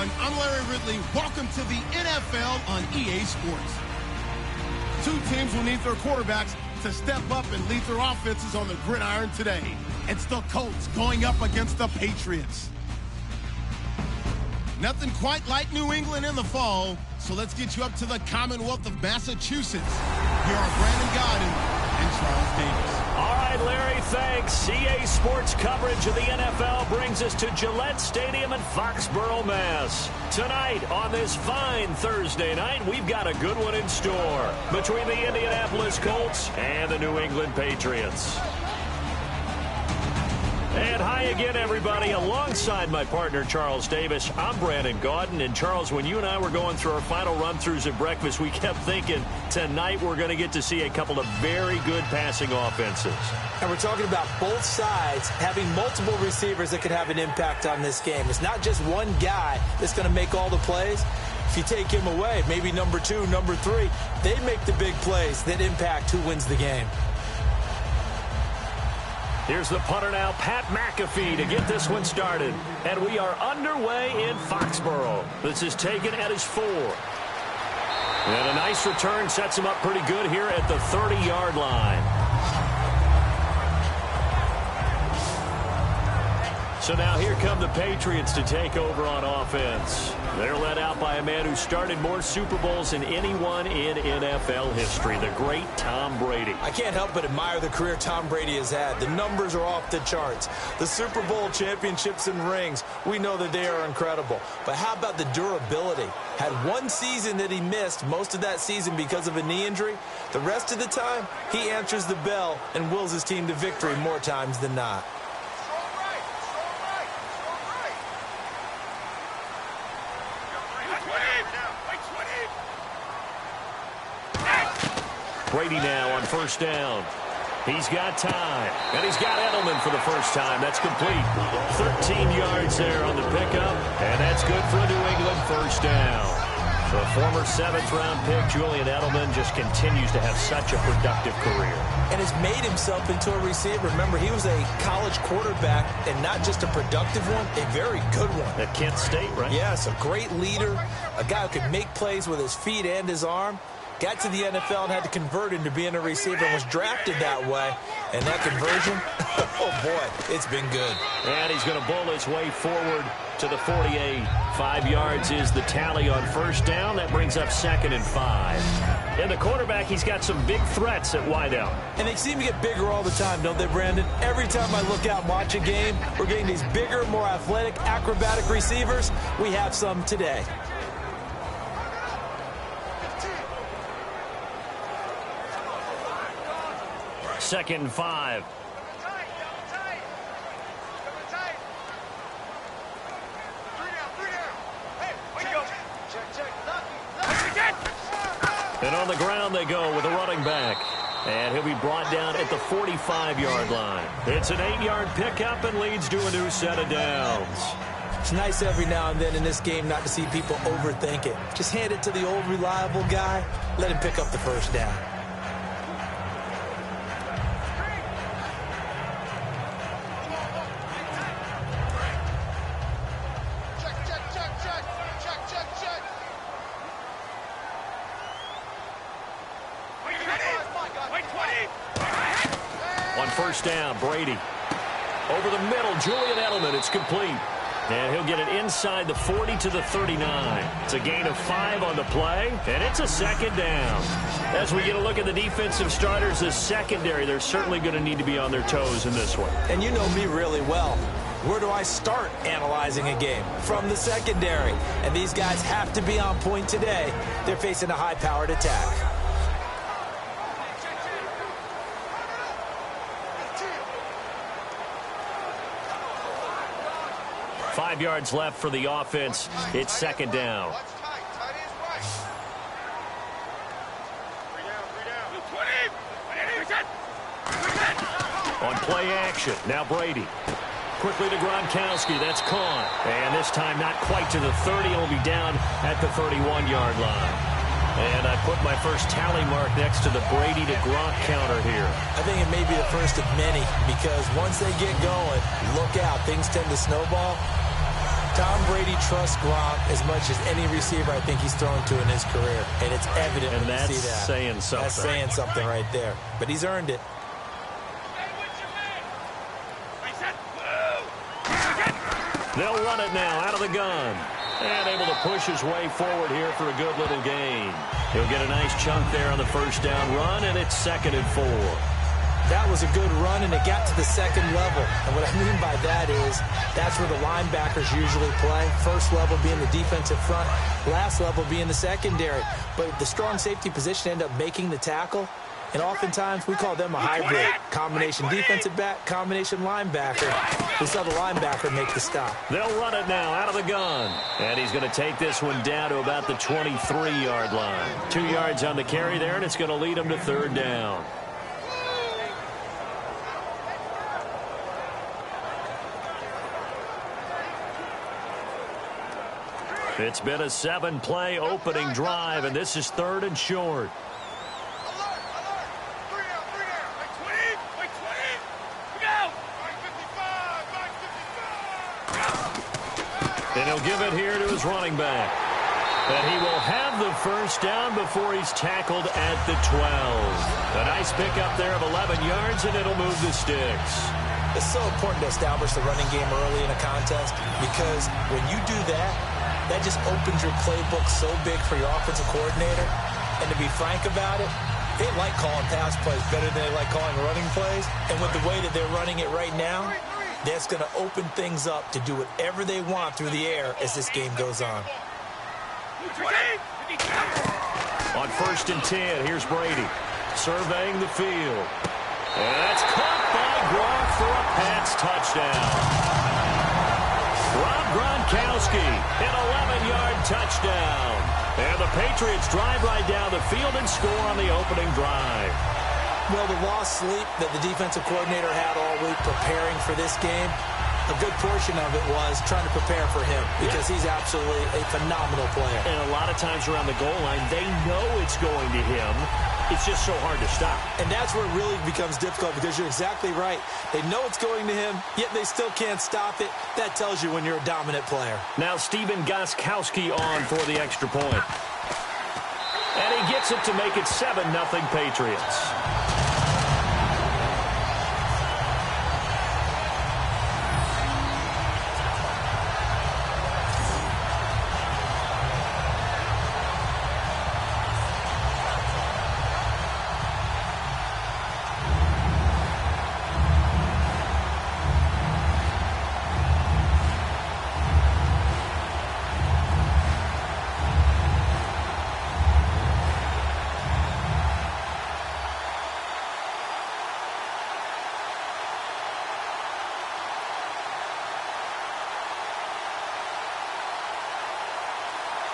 everyone. I'm Larry Ridley. Welcome to the NFL on EA Sports. Two teams will need their quarterbacks to step up and lead their offenses on the gridiron today. It's the Colts going up against the Patriots. Nothing quite like New England in the fall, so let's get you up to the Commonwealth of Massachusetts. Here are Brandon Godden and Charles Davis. All right, Larry, thanks. EA Sports coverage of the NFL brings us to Gillette Stadium in Foxborough, Mass. Tonight, on this fine Thursday night, we've got a good one in store between the Indianapolis Colts and the New England Patriots. And hi again, everybody. Alongside my partner, Charles Davis, I'm Brandon Gaudin. And, Charles, when you and I were going through our final run-throughs at breakfast, we kept thinking tonight we're going to get to see a couple of very good passing offenses. And we're talking about both sides having multiple receivers that could have an impact on this game. It's not just one guy that's going to make all the plays. If you take him away, maybe number 2, number 3, they make the big plays that impact who wins the game. Here's the punter now, Pat McAfee, to get this one started. And we are underway in Foxborough. This is taken at his 4. And a nice return sets him up pretty good here at the 30-yard line. So now here come the Patriots to take over on offense. They're led out by a man who started more Super Bowls than anyone in NFL history, the great Tom Brady. I can't help but admire the career Tom Brady has had. The numbers are off the charts. The Super Bowl championships and rings, we know that they are incredible. But how about the durability? Had one season that he missed, most of that season because of a knee injury. The rest of the time, he answers the bell and wills his team to victory more times than not. Brady now on first down. He's got time, and he's got Edelman for the first time. That's complete. 13 yards there on the pickup, and that's good for a New England first down. The former 7th-round pick, Julian Edelman, just continues to have such a productive career. And has made himself into a receiver. Remember, he was a college quarterback, and not just a productive one, a very good one. At Kent State, right? Yes, a great leader, a guy who could make plays with his feet and his arm. Got to the NFL and had to convert into being a receiver and was drafted that way. And that conversion, oh, boy, it's been good. And he's going to bowl his way forward to the 48. 5 yards is the tally on first down. That brings up 2nd and 5. And the quarterback, he's got some big threats at wideout. And they seem to get bigger all the time, don't they, Brandon? Every time I look out and watch a game, we're getting these bigger, more athletic, acrobatic receivers. We have some today. Second and 5. And on the ground they go with a running back. And he'll be brought down at the 45-yard line. It's an 8-yard pickup and leads to a new set of downs. It's nice every now and then in this game not to see people overthink it. Just hand it to the old reliable guy. Let him pick up the first down. On first down, Brady. Over the middle, Julian Edelman. It's complete. And he'll get it inside the 40 to the 39. It's a gain of 5 on the play, and it's a 2nd down. As we get a look at the defensive starters, the secondary, they're certainly going to need to be on their toes in this one. And you know me really well. Where do I start analyzing a game? From the secondary. And these guys have to be on point today. They're facing a high-powered attack. 5 yards left for the offense. It's 2nd down. On play action, now Brady. Quickly to Gronkowski, that's caught. And this time not quite to the 30, he'll be down at the 31-yard line. And I put my first tally mark next to the Brady to Gronk counter here. I think it may be the first of many, because once they get going, look out, things tend to snowball. Tom Brady trusts Gronk as much as any receiver I think he's thrown to in his career. And it's evident when you see that. That's saying something. That's saying something right there. But he's earned it. They'll run it now out of the gun. And able to push his way forward here for a good little gain. He'll get a nice chunk there on the first down run, and it's 2nd and 4. That was a good run, and it got to the second level. And what I mean by that is that's where the linebackers usually play. First level being the defensive front, last level being the secondary. But the strong safety position ended up making the tackle. And oftentimes we call them a hybrid. Combination defensive back, combination linebacker. We saw the linebacker make the stop. They'll run it now out of the gun. And he's going to take this one down to about the 23-yard line. 2 yards on the carry there, and it's going to lead him to 3rd down. It's been a 7-play opening drive, and this is 3rd and short. And he'll give it here to his running back. And he will have the first down before he's tackled at the 12. A nice pickup there of 11 yards, and it'll move the sticks. It's so important to establish the running game early in a contest because when you do that, that just opens your playbook so big for your offensive coordinator. And to be frank about it, they like calling pass plays better than they like calling running plays. And with the way that they're running it right now, that's going to open things up to do whatever they want through the air as this game goes on. On 1st and 10, here's Brady surveying the field. And that's caught by Gronk for a Pats touchdown. Rob Gronkowski, an 11-yard touchdown. And the Patriots drive right down the field and score on the opening drive. Well, the lost sleep that the defensive coordinator had all week preparing for this game, a good portion of it was trying to prepare for him because he's absolutely a phenomenal player. And a lot of times around the goal line, they know it's going to him. It's just so hard to stop. And that's where it really becomes difficult because you're exactly right. They know it's going to him, yet they still can't stop it. That tells you when you're a dominant player. Now Stephen Gostkowski on for the extra point. And he gets it to make it 7-0 Patriots.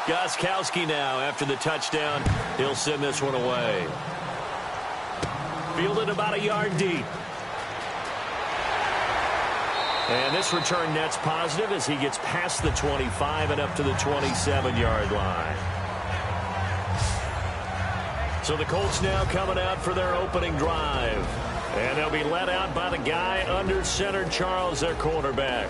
Gostkowski now, after the touchdown, he'll send this one away. Fielded about a yard deep. And this return net's positive as he gets past the 25 and up to the 27-yard line. So the Colts now coming out for their opening drive. And they'll be led out by the guy under center, Charles, their quarterback.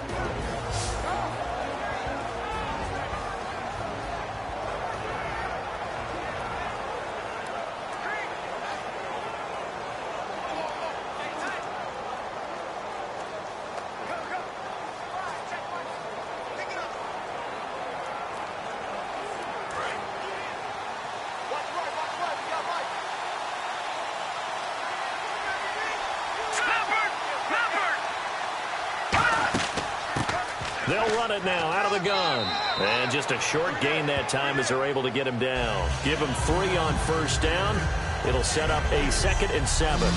They'll run it now out of the gun. And just a short gain that time as they're able to get him down. Give him 3 on first down. It'll set up a 2nd and 7.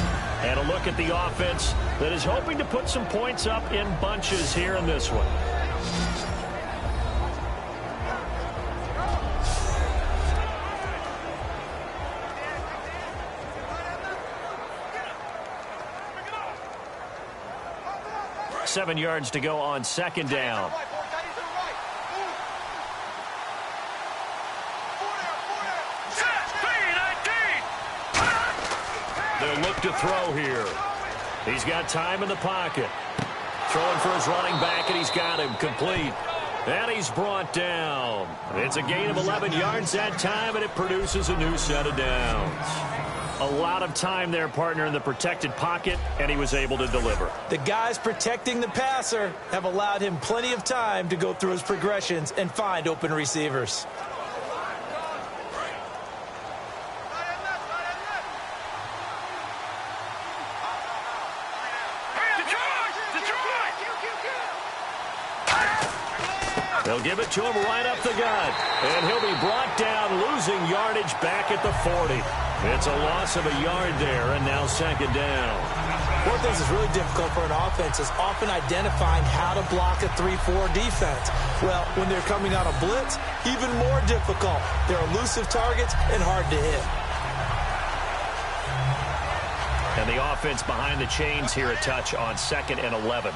And a look at the offense that is hoping to put some points up in bunches here in this one. Seven yards to go on 2nd down. They'll look to throw here. He's got time in the pocket. Throwing for his running back, and he's got him complete. And he's brought down. It's a gain of 11 yards that time, and it produces a new set of downs. A lot of time there, partner, in the protected pocket, and he was able to deliver. The guys protecting the passer have allowed him plenty of time to go through his progressions and find open receivers. They'll give it to him right up the gut. And he'll be brought down, losing yardage back at the 40. It's a loss of a yard there, and now second down. One of the things that's really difficult for an offense is often identifying how to block a 3-4 defense. Well, when they're coming out of blitz, even more difficult. They're elusive targets and hard to hit. And the offense behind the chains here a touch on 2nd and 11.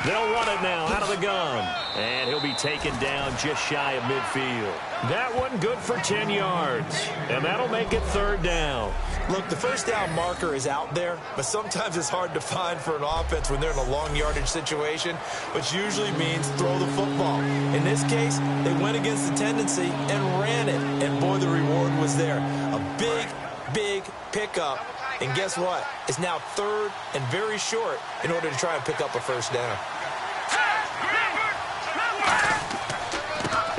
They'll run it now out of the gun. And he'll be taken down just shy of midfield. That one good for 10 yards. And that'll make it 3rd down. Look, the first down marker is out there, but sometimes it's hard to find for an offense when they're in a long yardage situation, which usually means throw the football. In this case, they went against the tendency and ran it. And boy, the reward was there. A big, big pickup. And guess what? It's now 3rd and very short in order to try and pick up a first down.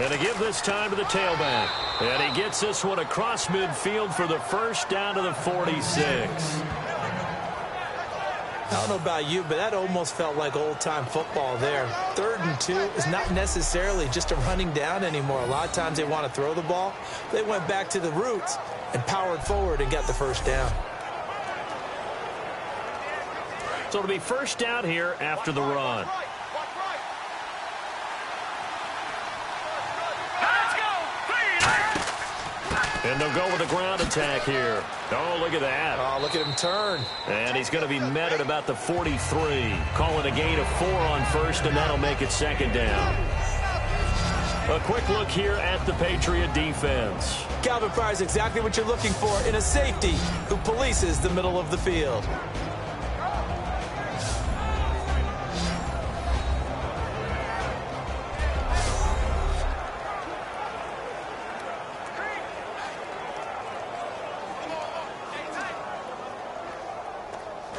And to give this time to the tailback. And he gets this one across midfield for the first down to the 46. I don't know about you, but that almost felt like old-time football there. 3rd and 2 is not necessarily just a running down anymore. A lot of times they want to throw the ball. They went back to the roots and powered forward and got the first down. So it'll be first down here after the run. And they'll go with a ground attack here. Oh, look at that. Oh, look at him turn. And he's going to be met at about the 43. Call it a gain of 4 on 1st, and that'll make it 2nd down. A quick look here at the Patriot defense. Calvin Pryor's exactly what you're looking for in a safety who polices the middle of the field.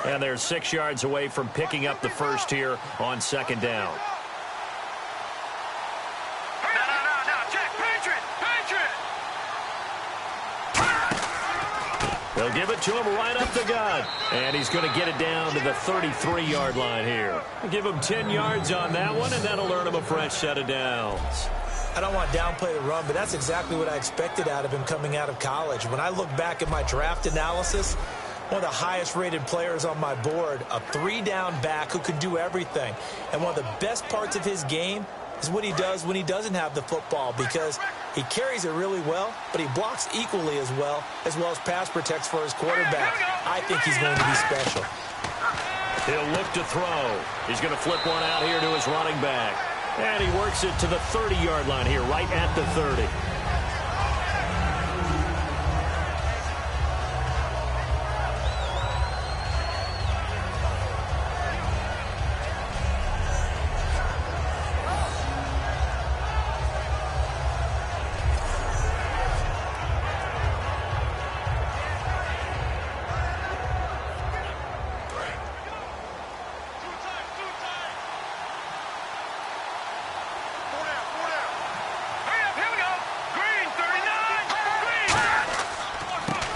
And they're 6 yards away from picking up the first here on 2nd down. They'll give it to him right up the gut. And he's going to get it down to the 33-yard line here. Give him 10 yards on that one, and that'll earn him a fresh set of downs. I don't want to downplay the run, but that's exactly what I expected out of him coming out of college. When I look back at my draft analysis, one of the highest-rated players on my board, a 3-down back who can do everything. And one of the best parts of his game is what he does when he doesn't have the football, because he carries it really well, but he blocks equally as well as pass protects for his quarterback. I think he's going to be special. He'll look to throw. He's going to flip one out here to his running back. And he works it to the 30-yard line here, right at the 30.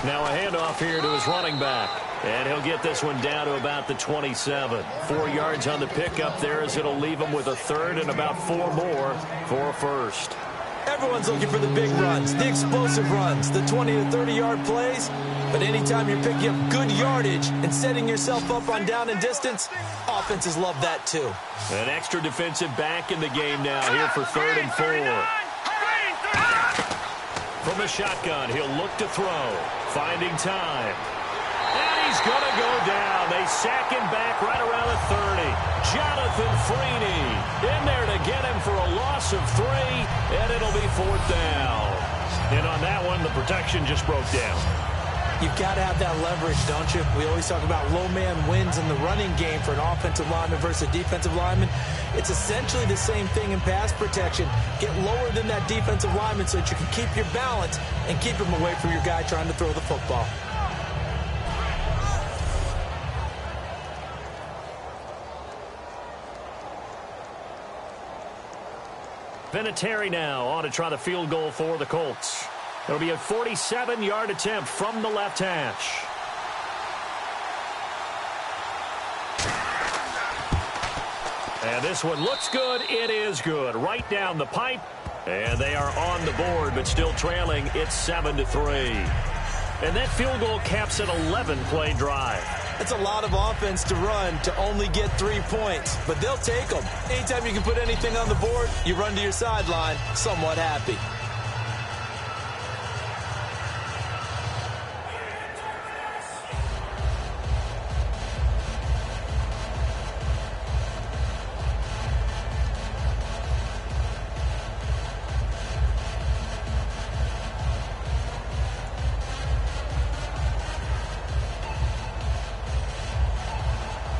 Now a handoff here to his running back. And he'll get this one down to about the 27. 4 yards on the pickup there as it'll leave him with a 3rd and about 4 more for a first. Everyone's looking for the big runs, the explosive runs, the 20 to 30-yard plays. But anytime you're picking up good yardage and setting yourself up on down and distance, offenses love that too. An extra defensive back in the game now here for 3rd and 4. From the shotgun, he'll look to throw. Finding time. And he's going to go down. They sack him back right around the 30. Jonathan Freeney in there to get him for a loss of 3, and it'll be 4th down. And on that one, the protection just broke down. You've got to have that leverage, don't you? We always talk about low man wins in the running game for an offensive lineman versus a defensive lineman. It's essentially the same thing in pass protection. Get lower than that defensive lineman so that you can keep your balance and keep him away from your guy trying to throw the football. Vinatieri now on to try the field goal for the Colts. It'll be a 47-yard attempt from the left hash. And this one looks good. It is good. Right down the pipe. And they are on the board, but still trailing. It's 7-3. And that field goal caps an 11-play drive. That's a lot of offense to run to only get 3 points, but they'll take them. Anytime you can put anything on the board, you run to your sideline somewhat happy.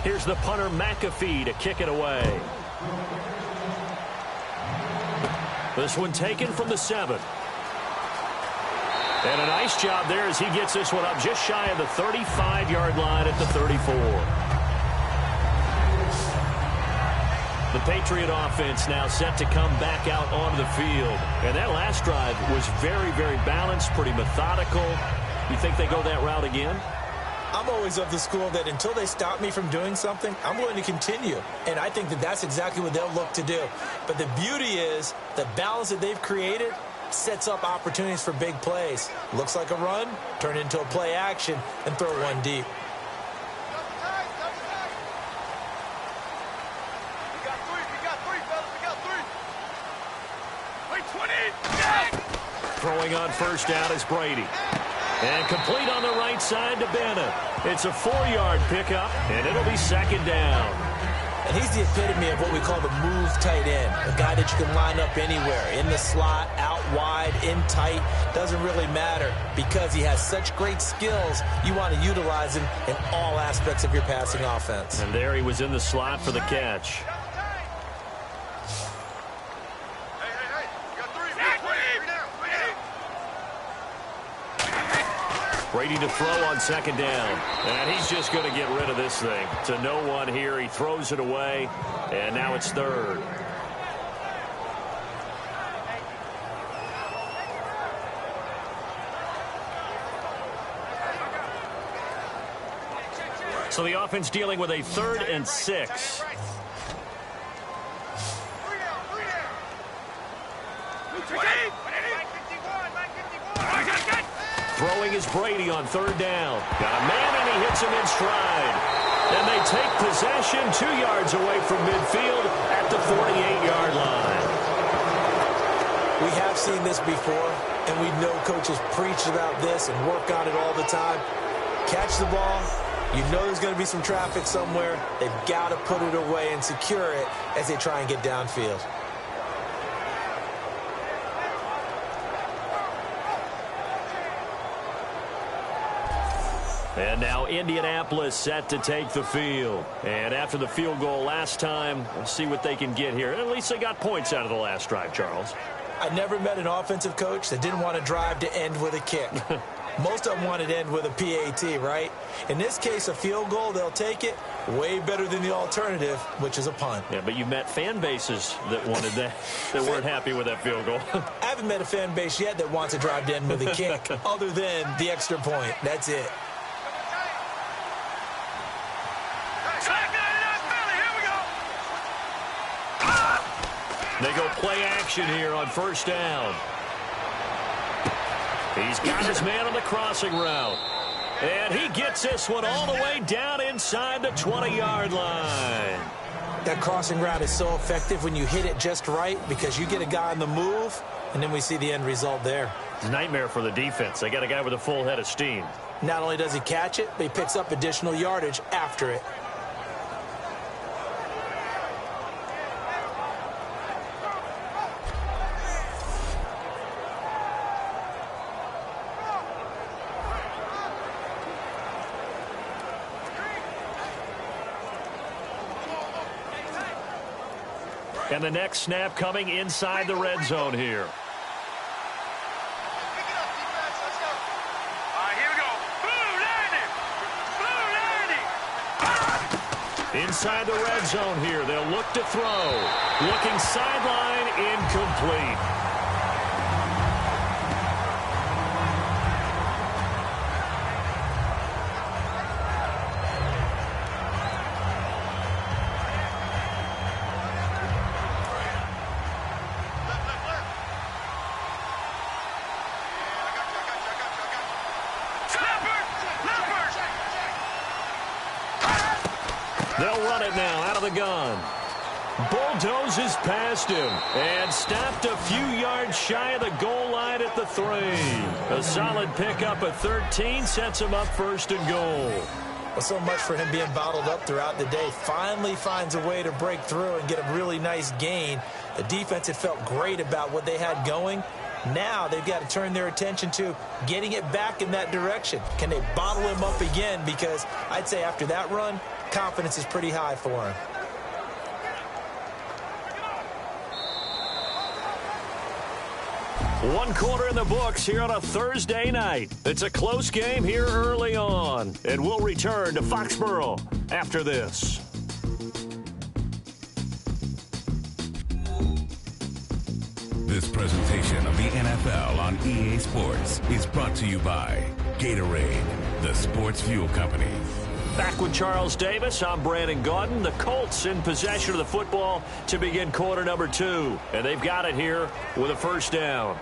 Here's the punter, McAfee, to kick it away. This one taken from the 7. And a nice job there as he gets this one up just shy of the 35-yard line at the 34. The Patriot offense now set to come back out onto the field. And that last drive was very, very balanced, pretty methodical. You think they go that route again? I'm always of the school that until they stop me from doing something, I'm going to continue. And I think that that's exactly what they'll look to do. But the beauty is the balance that they've created sets up opportunities for big plays. Looks like a run, turn it into a play action, and throw one deep. Throwing on first down is Brady. And complete on the right side to Bennett. It's a 4-yard pickup, and it'll be second down. And he's the epitome of what we call the move tight end. A guy that you can line up anywhere. In the slot, out wide, in tight. Doesn't really matter because he has such great skills. You want to utilize him in all aspects of your passing offense. And there he was in the slot for the catch. Brady to throw on second down. And he's just going to get rid of this thing. To no one here. He throws it away. And now it's third. So the offense dealing with a 3rd and 6. Throwing is Brady on 3rd down. Got a man, and he hits him in stride. And they take possession 2 yards away from midfield at the 48-yard line. We have seen this before, and we know coaches preach about this and work on it all the time. Catch the ball. You know there's going to be some traffic somewhere. They've got to put it away and secure it as they try and get downfield. And now Indianapolis set to take the field. And after the field goal last time, we'll see what they can get here. At least they got points out of the last drive, Charles. I never met an offensive coach that didn't want to drive to end with a kick. Most of them wanted to end with a PAT, right? In this case, a field goal, they'll take it. Way better than the alternative, which is a punt. Yeah, but you met fan bases that wanted that, that weren't happy with that field goal. I haven't met a fan base yet that wants to drive to end with a kick other than the extra point. That's it. They go play action here on first down. He's got his man on the crossing route. And he gets this one all the way down inside the 20-yard line. That crossing route is so effective when you hit it just right because you get a guy on the move, and then we see the end result there. Nightmare for the defense. They got a guy with a full head of steam. Not only does he catch it, but he picks up additional yardage after it. And the next snap coming inside the red zone here. Inside the red zone here, they'll look to throw. Looking sideline, incomplete. They'll run it now out of the gun. Bulldozes past him and stopped a few yards shy of the goal line at the 3. A solid pickup at 13 sets him up first and goal. Well, so much for him being bottled up throughout the day. Finally finds a way to break through and get a really nice gain. The defense had felt great about what they had going. Now they've got to turn their attention to getting it back in that direction. Can they bottle him up again? Because I'd say after that run, confidence is pretty high for him. One quarter in the books here on a Thursday night. It's a close game here early on. And we'll return to Foxborough after this. This presentation of the NFL on EA Sports is brought to you by Gatorade, the sports fuel company. Back with Charles Davis, I'm Brandon Gaudin. The Colts in possession of the football to begin quarter number 2. And they've got it here with a first down.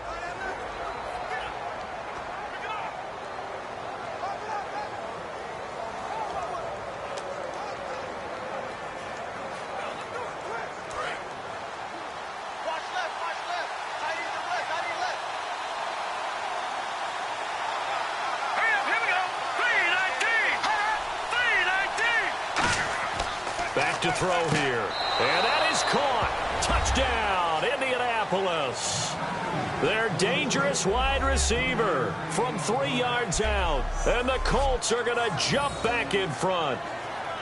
Back to throw here. And that is caught. Touchdown, Indianapolis. Their dangerous wide receiver from 3 yards out. And the Colts are going to jump back in front.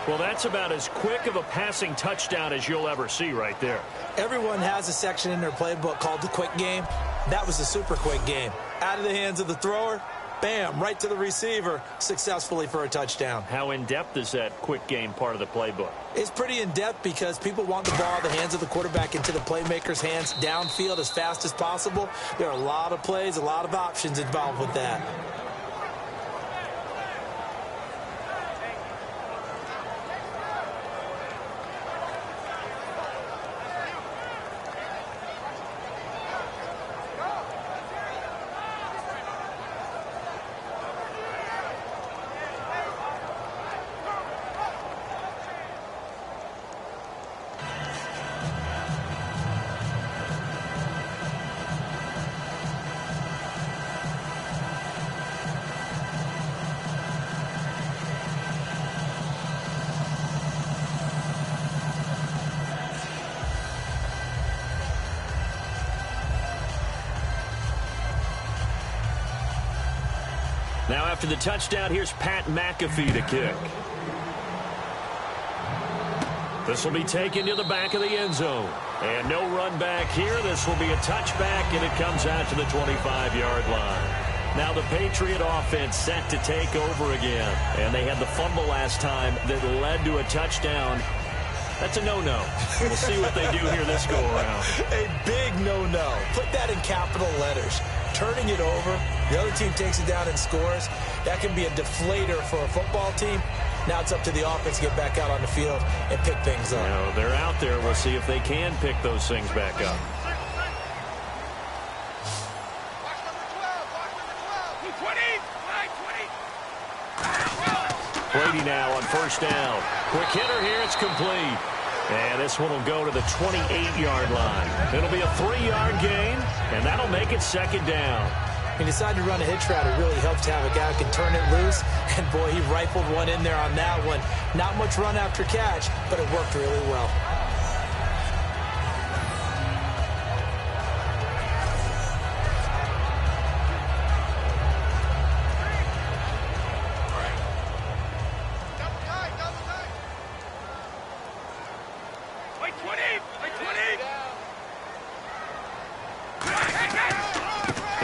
Well, that's about as quick of a passing touchdown as you'll ever see right there. Everyone has a section in their playbook called the quick game. That was a super quick game. Out of the hands of the thrower, bam, right to the receiver, successfully for a touchdown. How in-depth is that quick game part of the playbook? It's pretty in-depth because people want the ball out of the hands of the quarterback into the playmaker's hands downfield as fast as possible. There are a lot of plays, a lot of options involved with that. Now after the touchdown, here's Pat McAfee to kick. This will be taken to the back of the end zone. And no run back here. This will be a touchback, and it comes out to the 25-yard line. Now the Patriot offense set to take over again. And they had the fumble last time that led to a touchdown. That's a no-no. We'll see what they do here this go-around. A big no-no. Put that in capital letters. Turning it over, the other team takes it down and scores. That can be a deflator for a football team. Now it's up to the offense to get back out on the field and pick things up. Now, they're out there. We'll see if they can pick those things back up. Brady now on first down. Quick hitter here. It's complete. And this one will go to the 28-yard line. It'll be a 3-yard gain, and that'll make it second down. He decided to run a hitch route. It really helped to have a guy who can turn it loose. And, boy, he rifled one in there on that one. Not much run after catch, but it worked really well.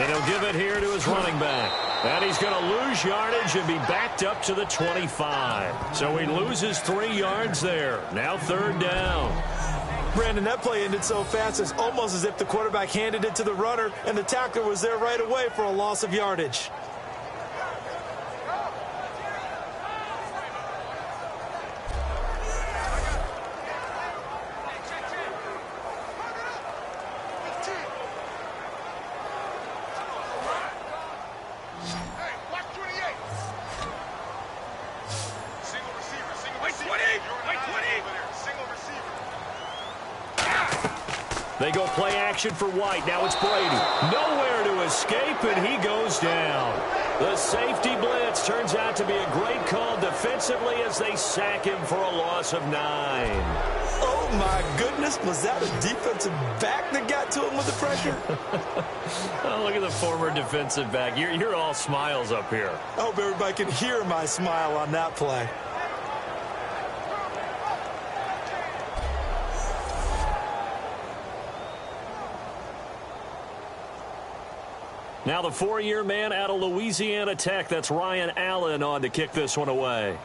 And he'll give it here to his running back. And he's going to lose yardage and be backed up to the 25. So he loses 3 yards there. Now 3rd down. Brandon, that play ended so fast, it's almost as if the quarterback handed it to the runner, and the tackler was there right away for a loss of yardage. They go play action for White. Now it's Brady. Nowhere to escape, and he goes down. The safety blitz turns out to be a great call defensively as they sack him for a loss of 9. Oh, my goodness. Was that a defensive back that got to him with the pressure? Oh, look at the former defensive back. You're all smiles up here. I hope everybody can hear my smile on that play. Now the 4-year man out of Louisiana Tech. That's Ryan Allen on to kick this one away.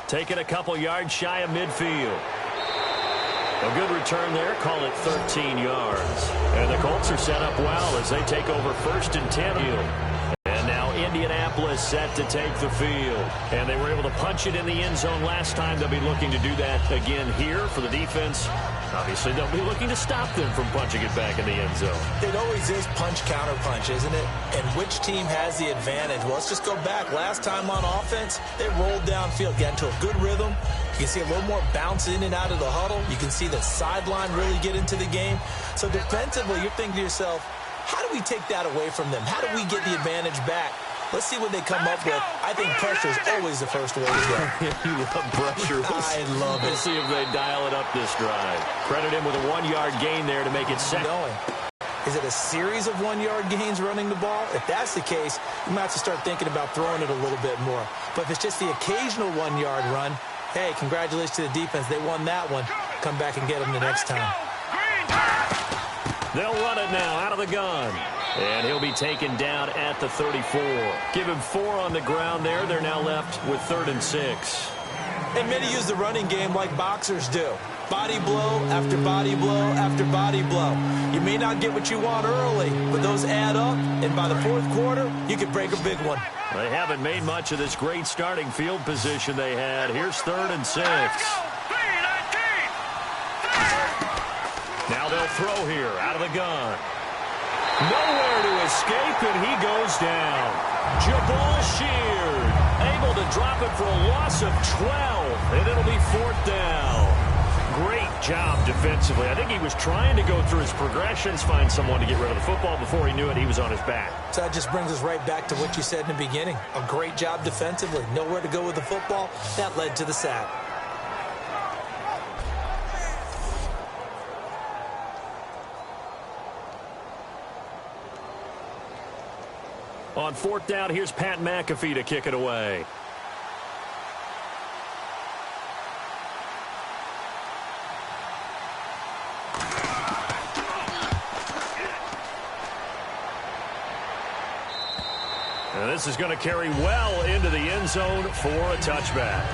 Taking a couple yards shy of midfield. A good return there. Call it 13 yards. And the Colts are set up well as they take over 1st and 10. And now Indianapolis set to take the field. And they were able to punch it in the end zone last time. They'll be looking to do that again here for the defense. Obviously, they'll be looking to stop them from punching it back in the end zone. It always is punch-counter-punch, isn't it? And which team has the advantage? Well, let's just go back. Last time on offense, they rolled downfield, got into a good rhythm. You can see a little more bounce in and out of the huddle. You can see the sideline really get into the game. So defensively, you're thinking to yourself, how do we take that away from them? How do we get the advantage back? Let's see what they come up with. I think pressure is always the first way to go. You love pressure. I love it. We'll see if they dial it up this drive. Credit him with a 1-yard gain there to make it second. Is it a series of 1-yard gains running the ball? If that's the case, you might have to start thinking about throwing it a little bit more. But if it's just the occasional 1-yard run, hey, congratulations to the defense. They won that one. Come back and get them the next time. They'll run it now out of the gun. And he'll be taken down at the 34. Give him 4 on the ground there. They're now left with 3rd and 6. And many use the running game like boxers do. Body blow after body blow after body blow. You may not get what you want early, but those add up, and by the 4th quarter, you could break a big one. They haven't made much of this great starting field position they had. Here's 3rd and 6. Now they'll throw here out of the gun. Nowhere to escape, and he goes down. Jabal Sheard able to drop it for a loss of 12, and it'll be 4th down. Great job defensively. I think he was trying to go through his progressions, find someone to get rid of the football. Before he knew it, he was on his back. So that just brings us right back to what you said in the beginning. A great job defensively. Nowhere to go with the football. That led to the sack. On 4th down, here's Pat McAfee to kick it away. And this is going to carry well into the end zone for a touchback.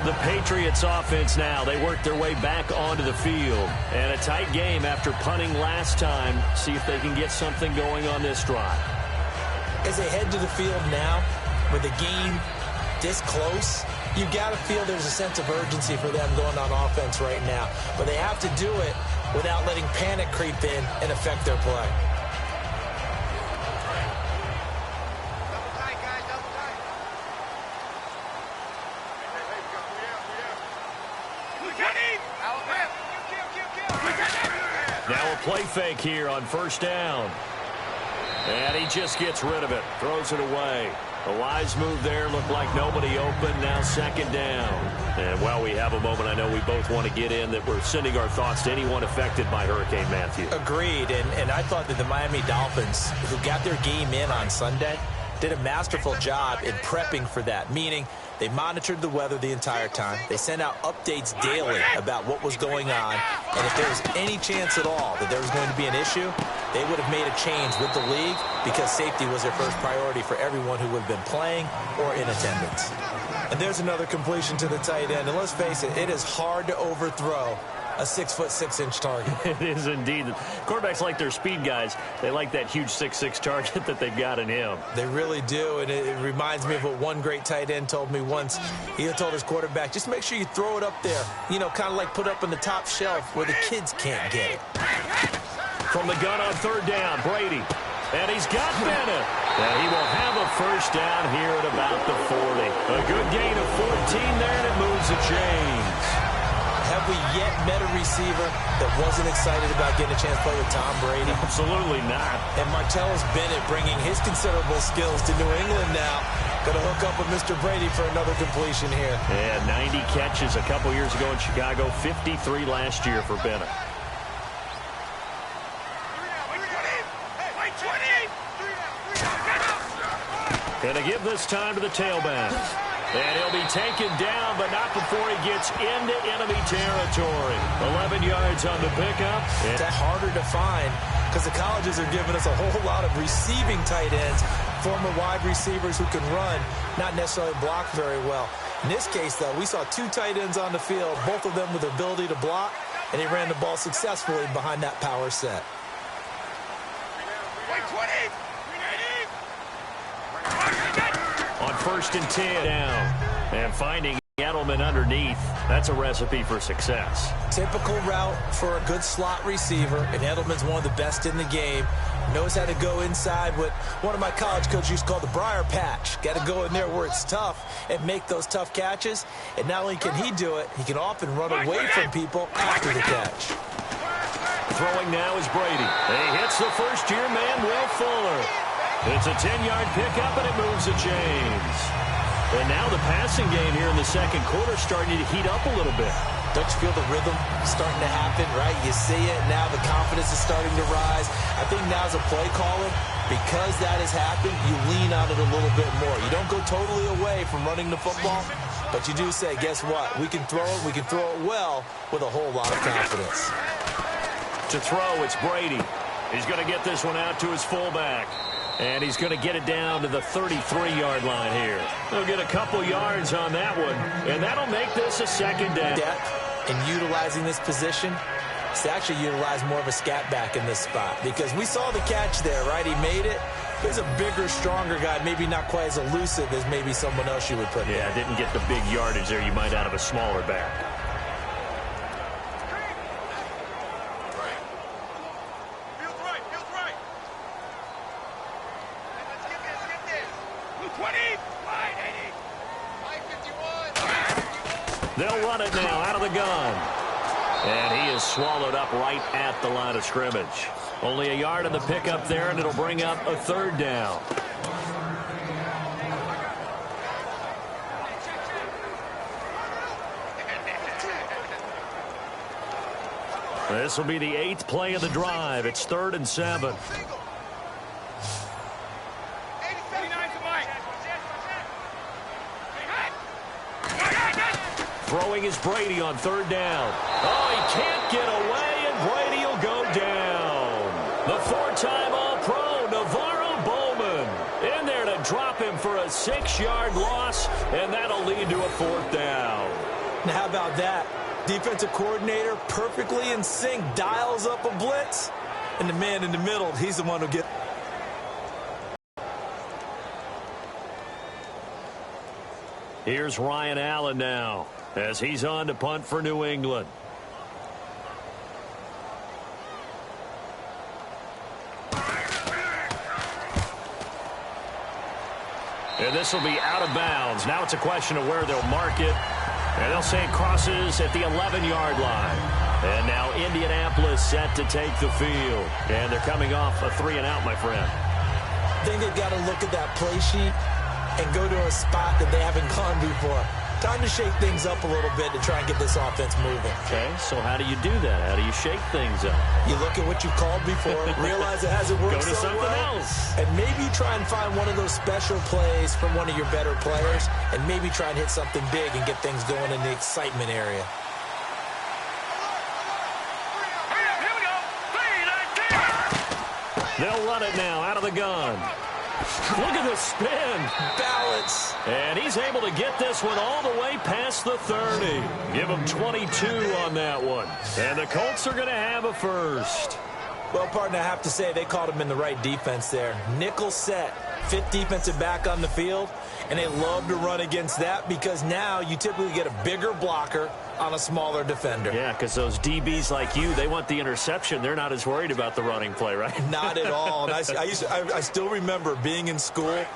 The Patriots offense now, they work their way back onto the field. And a tight game after punting last time. See if they can get something going on this drive. As they head to the field now, with the game this close, you've got to feel there's a sense of urgency for them going on offense right now. But they have to do it without letting panic creep in and affect their play. Now a play fake here on 1st down. And he just gets rid of it. Throws it away. A wise move there. Looked like nobody open. Now 2nd down. And while we have a moment, I know we both want to get in that we're sending our thoughts to anyone affected by Hurricane Matthew. Agreed. And I thought that the Miami Dolphins, who got their game in on Sunday, did a masterful job in prepping for that, meaning they monitored the weather the entire time. They sent out updates daily about what was going on. And if there was any chance at all that there was going to be an issue, they would have made a change with the league because safety was their first priority for everyone who would have been playing or in attendance. And there's another completion to the tight end. And let's face it, it is hard to overthrow a 6'6" target. It is indeed. Quarterbacks like their speed guys. They like that huge 6'6" target that they've got in him. They really do, and it reminds me of what one great tight end told me once. He told his quarterback, just make sure you throw it up there, you know, kind of like put up on the top shelf where the kids can't get it. From the gun on third down, Brady. And he's got Bennett. And he will have a first down here at about the 40. A good gain of 14 there, and it moves the chains. Have we yet met a receiver that wasn't excited about getting a chance to play with Tom Brady? Absolutely not. And Martellus Bennett bringing his considerable skills to New England now. Going to hook up with Mr. Brady for another completion here. Yeah, 90 catches a couple years ago in Chicago, 53 last year for Bennett. Going to give this time to the tailback. And he'll be taken down, but not before he gets into enemy territory. 11 yards on the pickup. It's harder to find because the colleges are giving us a whole lot of receiving tight ends, former wide receivers who can run, not necessarily block very well. In this case, though, we saw two tight ends on the field, both of them with the ability to block, and he ran the ball successfully behind that power set. On 1st and 10 down. And finding Edelman underneath. That's a recipe for success. Typical route for a good slot receiver. And Edelman's one of the best in the game. Knows how to go inside what one of my college coaches used to call the briar patch. Got to go in there where it's tough and make those tough catches. And not only can he do it, he can often run away from people after the catch. Throwing now is Brady. He hits the first-year man, Will Fuller. It's a 10-yard pickup, and it moves the chains. And now the passing game here in the second quarter starting to heat up a little bit. Don't you feel the rhythm starting to happen, right? You see it. Now the confidence is starting to rise. I think now as a play caller, because that has happened, you lean on it a little bit more. You don't go totally away from running the football, but you do say, guess what? We can throw it. We can throw it well with a whole lot of confidence. To throw, it's Brady. He's going to get this one out to his fullback. And he's going to get it down to the 33-yard line here. He'll get a couple yards on that one, and that'll make this a second down. Depth in utilizing this position. It's actually utilized more of a scat back in this spot because we saw the catch there, right? He made it. He's a bigger, stronger guy, maybe not quite as elusive as maybe someone else you would put there. Yeah, didn't get the big yardage there you might out of a smaller back. They'll run it now out of the gun. And he is swallowed up right at the line of scrimmage. Only a yard on the pickup there, and it'll bring up a third down. This will be the 8th play of the drive. It's 3rd and 7. Throwing is Brady on 3rd down. Oh, he can't get away, and Brady will go down. The 4-time All-Pro, Navarro Bowman, in there to drop him for a 6-yard loss, and that'll lead to a 4th down. Now, how about that? Defensive coordinator perfectly in sync, dials up a blitz, and the man in the middle, he's the one who gets. Here's Ryan Allen now, as he's on to punt for New England. And this will be out of bounds. Now it's a question of where they'll mark it. And they'll say it crosses at the 11-yard line. And now Indianapolis set to take the field. And they're coming off a 3-and-out, my friend. I think they've got to look at that play sheet and go to a spot that they haven't gone before. Time to shake things up a little bit to try and get this offense moving. Okay, so how do you do that? How do you shake things up? You look at what you called before, realize it hasn't worked Go to so something well, else. and maybe try and find one of those special plays from one of your better players, and maybe try and hit something big and get things going in the excitement area. They'll run it now out of the gun. Look at the spin. Balance. And he's able to get this one all the way past the 30. Give him 22 on that one. And the Colts are going to have a first. Well, partner, I have to say they caught him in the right defense there. Nickel set, fifth defensive back on the field, and they love to run against that because now you typically get a bigger blocker on a smaller defender. Yeah, because those DBs like you, they want the interception. They're not as worried about the running play, right? Not at all. And I still remember being in school,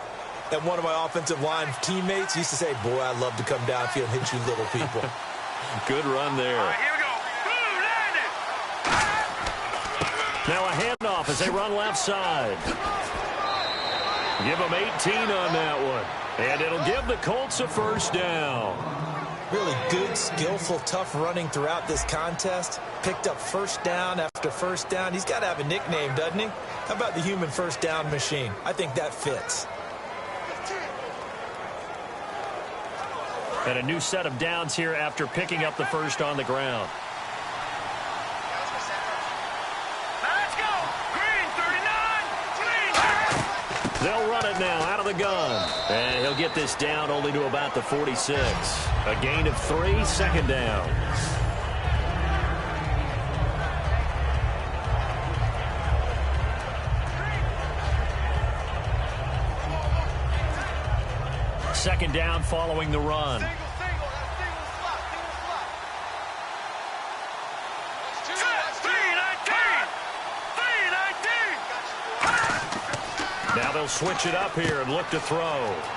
and one of my offensive line teammates used to say, boy, I'd love to come downfield and hit you little people. Good run there. All right, here we go. Boom, landed. Now a handoff as they run left side. Give them 18 on that one. And it'll give the Colts a first down. Really good, skillful, tough running throughout this contest. Picked up first down after first down. He's got to have a nickname, doesn't he? How about the human first down machine? I think that fits. And a new set of downs here after picking up the first on the ground. Let's go. Green, 39. Green. They'll run it now out of the gun. And he'll get this down only to about the 46. A gain of 3, second down. Second down following the run. Now they'll switch it up here and look to throw.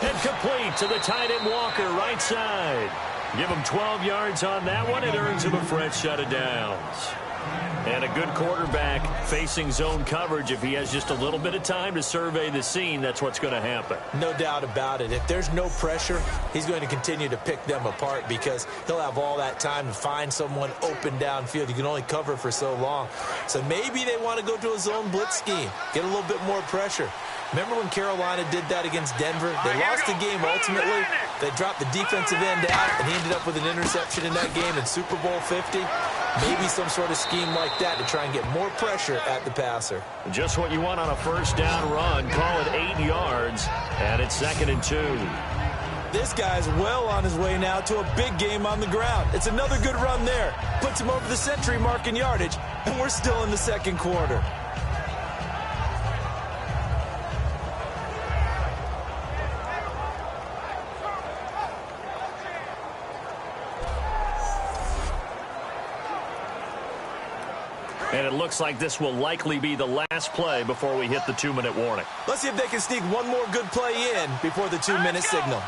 And complete to the tight end Walker, right side. Give him 12 yards on that one. It earns him a fresh set of downs. And a good quarterback facing zone coverage. If he has just a little bit of time to survey the scene, that's what's going to happen. No doubt about it. If there's no pressure, he's going to continue to pick them apart because he'll have all that time to find someone open downfield. You can only cover for so long. So maybe they want to go to a zone blitz scheme, get a little bit more pressure. Remember when Carolina did that against Denver? They lost the game ultimately. They dropped the defensive end out, and he ended up with an interception in that game in Super Bowl 50. Maybe some sort of scheme like that to try and get more pressure at the passer. Just what you want on a first down run. Call it 8 yards, and it's 2nd and 2. This guy's well on his way now to a big game on the ground. It's another good run there. Puts him over the century mark in yardage, and we're still in the second quarter. And it looks like this will likely be the last play before we hit the 2-minute warning. Let's see if they can sneak one more good play in before the 2-minute signal.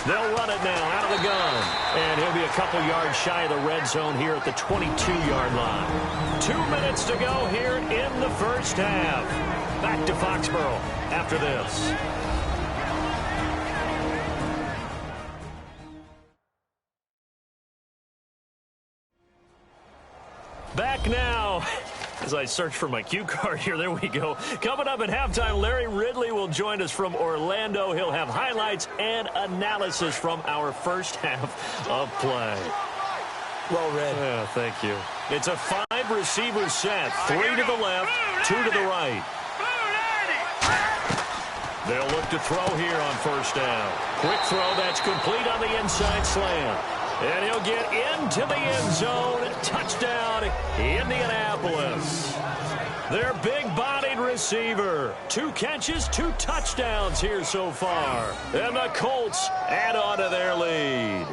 They'll run it now out of the gun. And he'll be a couple yards shy of the red zone here at the 22-yard line. 2 minutes to go here in the first half. Back to Foxborough after this. Back now, as I search for my cue card here, there we go. Coming up at halftime, Larry Ridley will join us from Orlando. He'll have highlights and analysis from our first half of play. Well read. Yeah, thank you. It's a 5-receiver set, 3 to the left, 2 to the right. They'll look to throw here on first down. Quick throw, that's complete on the inside slant. And he'll get into the end zone. Touchdown, Indianapolis. Their big-bodied receiver. 2 catches, 2 touchdowns here so far. And the Colts add on to their lead.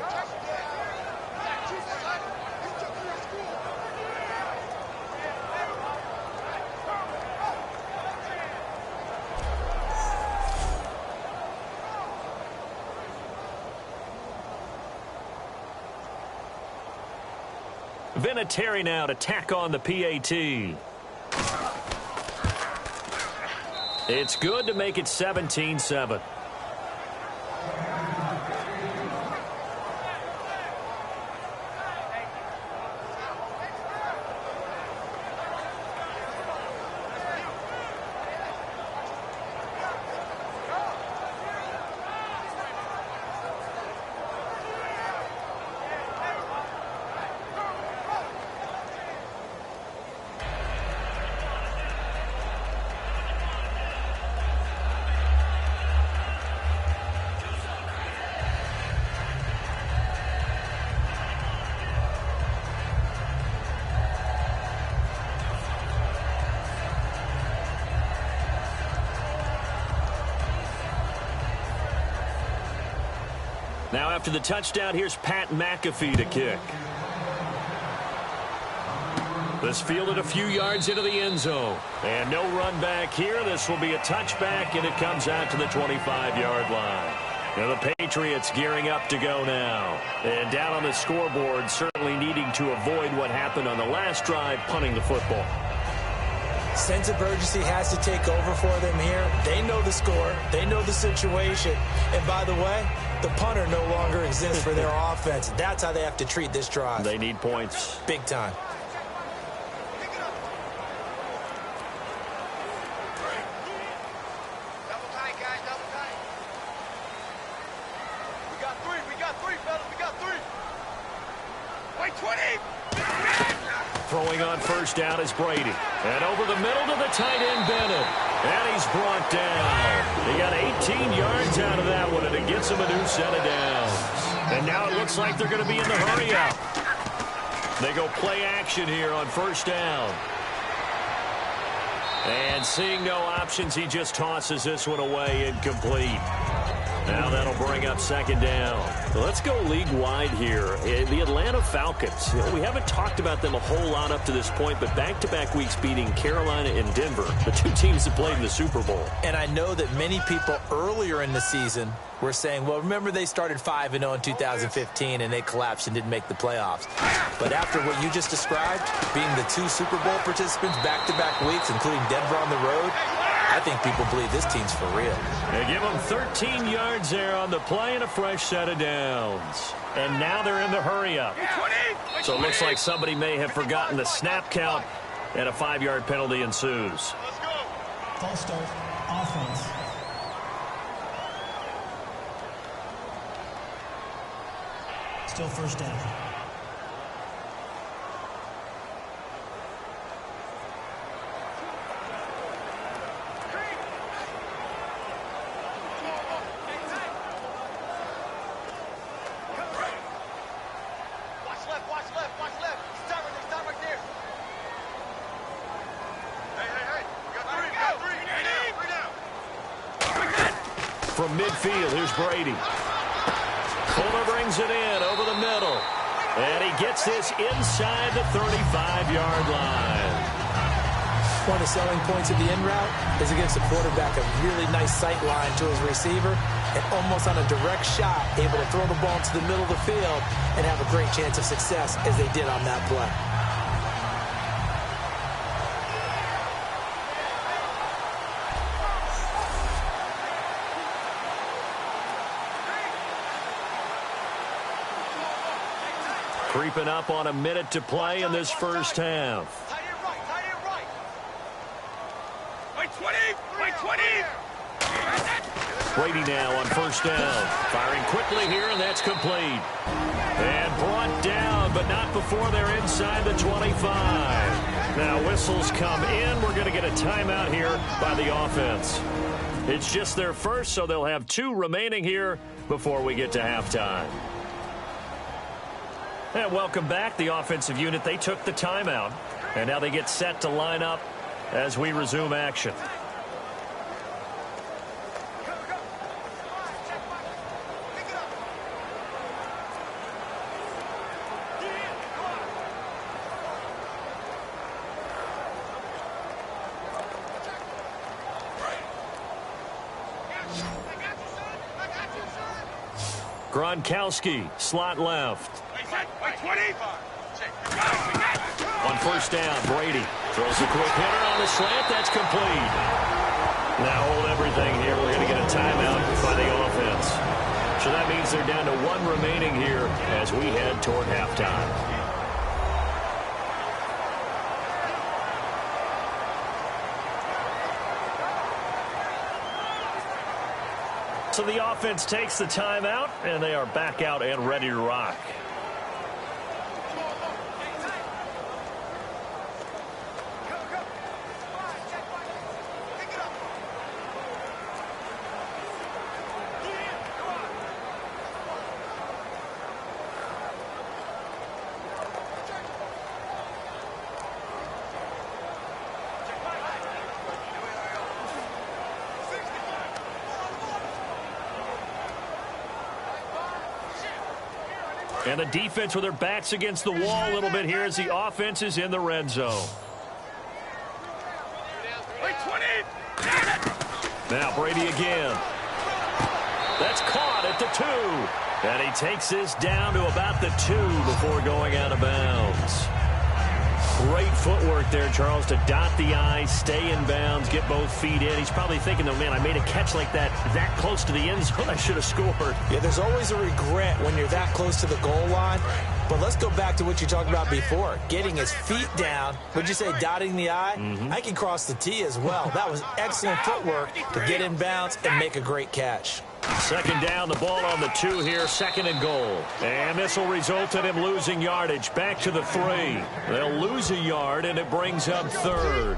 Vinatieri now to tack on the PAT. It's good to make it 17-7. Now after the touchdown, here's Pat McAfee to kick. This fielded a few yards into the end zone. And no run back here. This will be a touchback, and it comes out to the 25-yard line. Now the Patriots gearing up to go now. And down on the scoreboard, certainly needing to avoid what happened on the last drive, punting the football. Sense of urgency has to take over for them here. They know the score. They know the situation. And by the way, the punter no longer exists for their offense. That's how they have to treat this drive. They need points. Big time. Throwing on first down is Brady. And over the middle to the tight end, Bennett. And he's brought down. He got 18 yards out of that one, and it gets him a new set of downs. And now it looks like they're going to be in the hurry-up. They go play action here on first down. And seeing no options, he just tosses this one away incomplete. Now that'll bring up second down. Let's go league-wide here. The Atlanta Falcons, we haven't talked about them a whole lot up to this point, but back-to-back weeks beating Carolina and Denver, the two teams that played in the Super Bowl. And I know that many people earlier in the season were saying, well, remember they started 5-0 in 2015 and they collapsed and didn't make the playoffs. But after what you just described, being the two Super Bowl participants back-to-back weeks, including Denver on the road, I think people believe this team's for real. They give them 13 yards there on the play and a fresh set of downs. And now they're in the hurry-up. So it looks like somebody may have forgotten the snap count, and a 5-yard penalty ensues. False start, offense. Still first down. From midfield, here's Brady. Fuller brings it in over the middle. And he gets this inside the 35-yard line. One of the selling points of the in route is it gives the quarterback a really nice sight line to his receiver and almost on a direct shot able to throw the ball into the middle of the field and have a great chance of success as they did on that play. Creeping up on a minute to play in this first half. Brady now on first down. Firing quickly here, and that's complete. And brought down, but not before they're inside the 25. Now whistles come in. We're going to get a timeout here by the offense. It's just their first, so they'll have 2 remaining here before we get to halftime. And welcome back. The offensive unit, they took the timeout. And now they get set to line up as we resume action. Gronkowski, slot left. On first down, Brady throws a quick hitter on the slant. That's complete. Now hold everything here. We're going to get a timeout by the offense. So that means they're down to 1 remaining here as we head toward halftime. So the offense takes the timeout, and they are back out and ready to rock. And the defense with their backs against the wall a little bit here as the offense is in the red zone. Now Brady again. That's caught at the 2. And he takes this down to about the 2 before going out of bounds. Great footwork there, Charles, to dot the I, stay in bounds, get both feet in. He's probably thinking, though, man, I made a catch like that close to the end zone. I should have scored. Yeah, there's always a regret when you're that close to the goal line. But let's go back to what you talked about before, getting his feet down. Would you say dotting the I? I can cross the T as well. That was excellent footwork to get in bounds and make a great catch. Second down, the ball on the 2 here, 2nd and goal. And this will result in him losing yardage. Back to the 3. They'll lose a yard, and it brings up 3rd.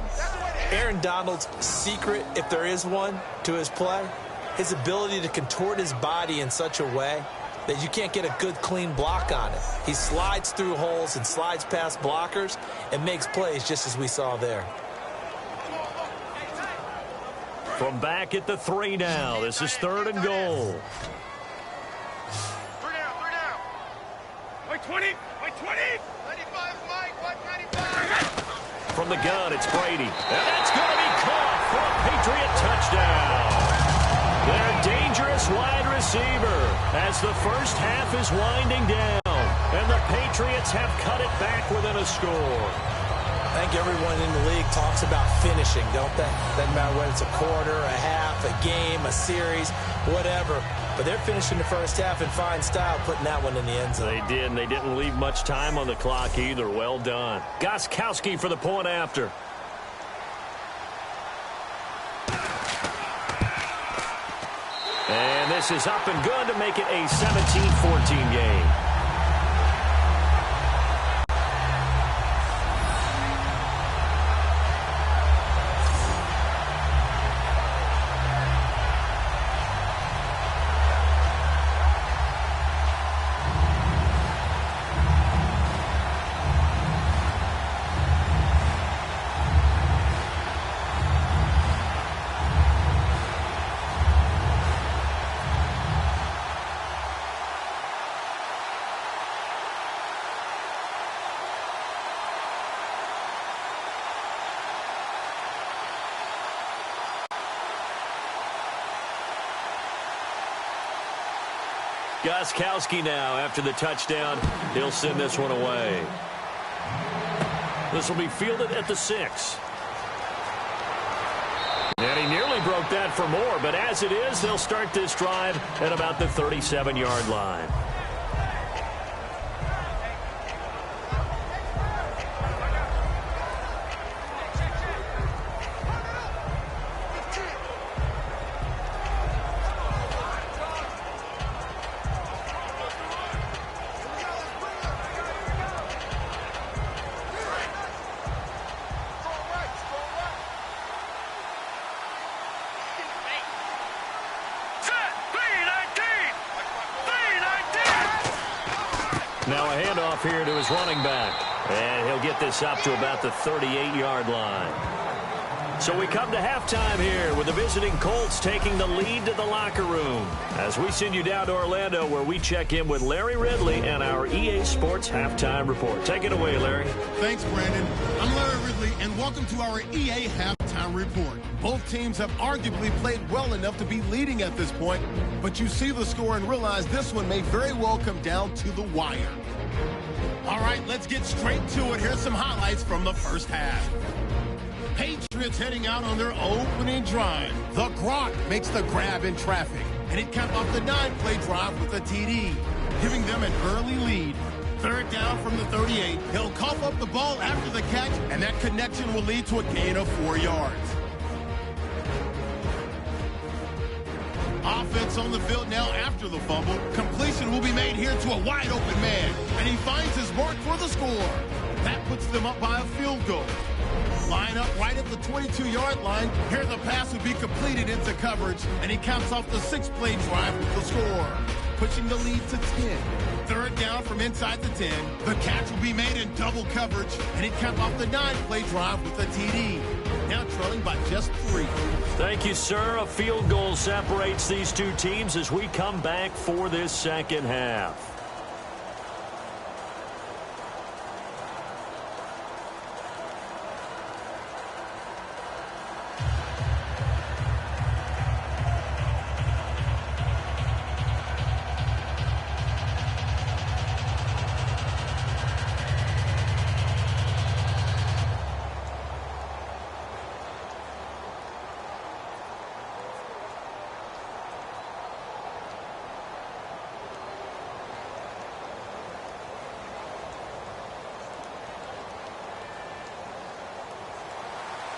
Aaron Donald's secret, if there is one, to his play, his ability to contort his body in such a way that you can't get a good, clean block on it. He slides through holes and slides past blockers and makes plays just as we saw there. From back at the 3 now. This is 3rd and goal. 3 down. Wait, 20. 95, Mike. 195. From the gun, it's Brady. And that's going to be caught for a Patriot touchdown. Their dangerous wide receiver as the first half is winding down. And the Patriots have cut it back within a score. I think everyone in the league talks about finishing, don't they? Doesn't matter whether it's a quarter, a half, a game, a series, whatever. But they're finishing the first half in fine style, putting that one in the end zone. They did, and they didn't leave much time on the clock either. Well done. Gostkowski for the point after. And this is up and good to make it a 17-14 game. Gostkowski now after the touchdown. He'll send this one away. This will be fielded at the 6. And he nearly broke that for more, but as it is, they'll start this drive at about the 37-yard line. Now a handoff here to his running back. And he'll get this up to about the 38-yard line. So we come to halftime here with the visiting Colts taking the lead to the locker room. As we send you down to Orlando where we check in with Larry Ridley and our EA Sports Halftime Report. Take it away, Larry. Thanks, Brandon. I'm Larry Ridley, and welcome to our EA Halftime Report. Both teams have arguably played well enough to be leading at this point, but you see the score and realize this one may very well come down to the wire. All right, let's get straight to it. Here's some highlights from the first half. Patriots heading out on their opening drive. The Gronk makes the grab in traffic, and it capped off the 9-play drive with a TD, giving them an early lead. Third down from the 38. He'll cough up the ball after the catch, and that connection will lead to a gain of 4 yards. Offense on the field now after the fumble. Completion will be made here to a wide-open man, and he finds his mark for the score. That puts them up by a field goal. Line up right at the 22-yard line. Here the pass would be completed into coverage, and he caps off the 6-play drive with the score, pushing the lead to 10. Third down from inside the 10. The catch will be made in double coverage, and he capped off the 9-play drive with a TD. Now trailing by just 3. Thank you, sir. A field goal separates these two teams as we come back for this second half.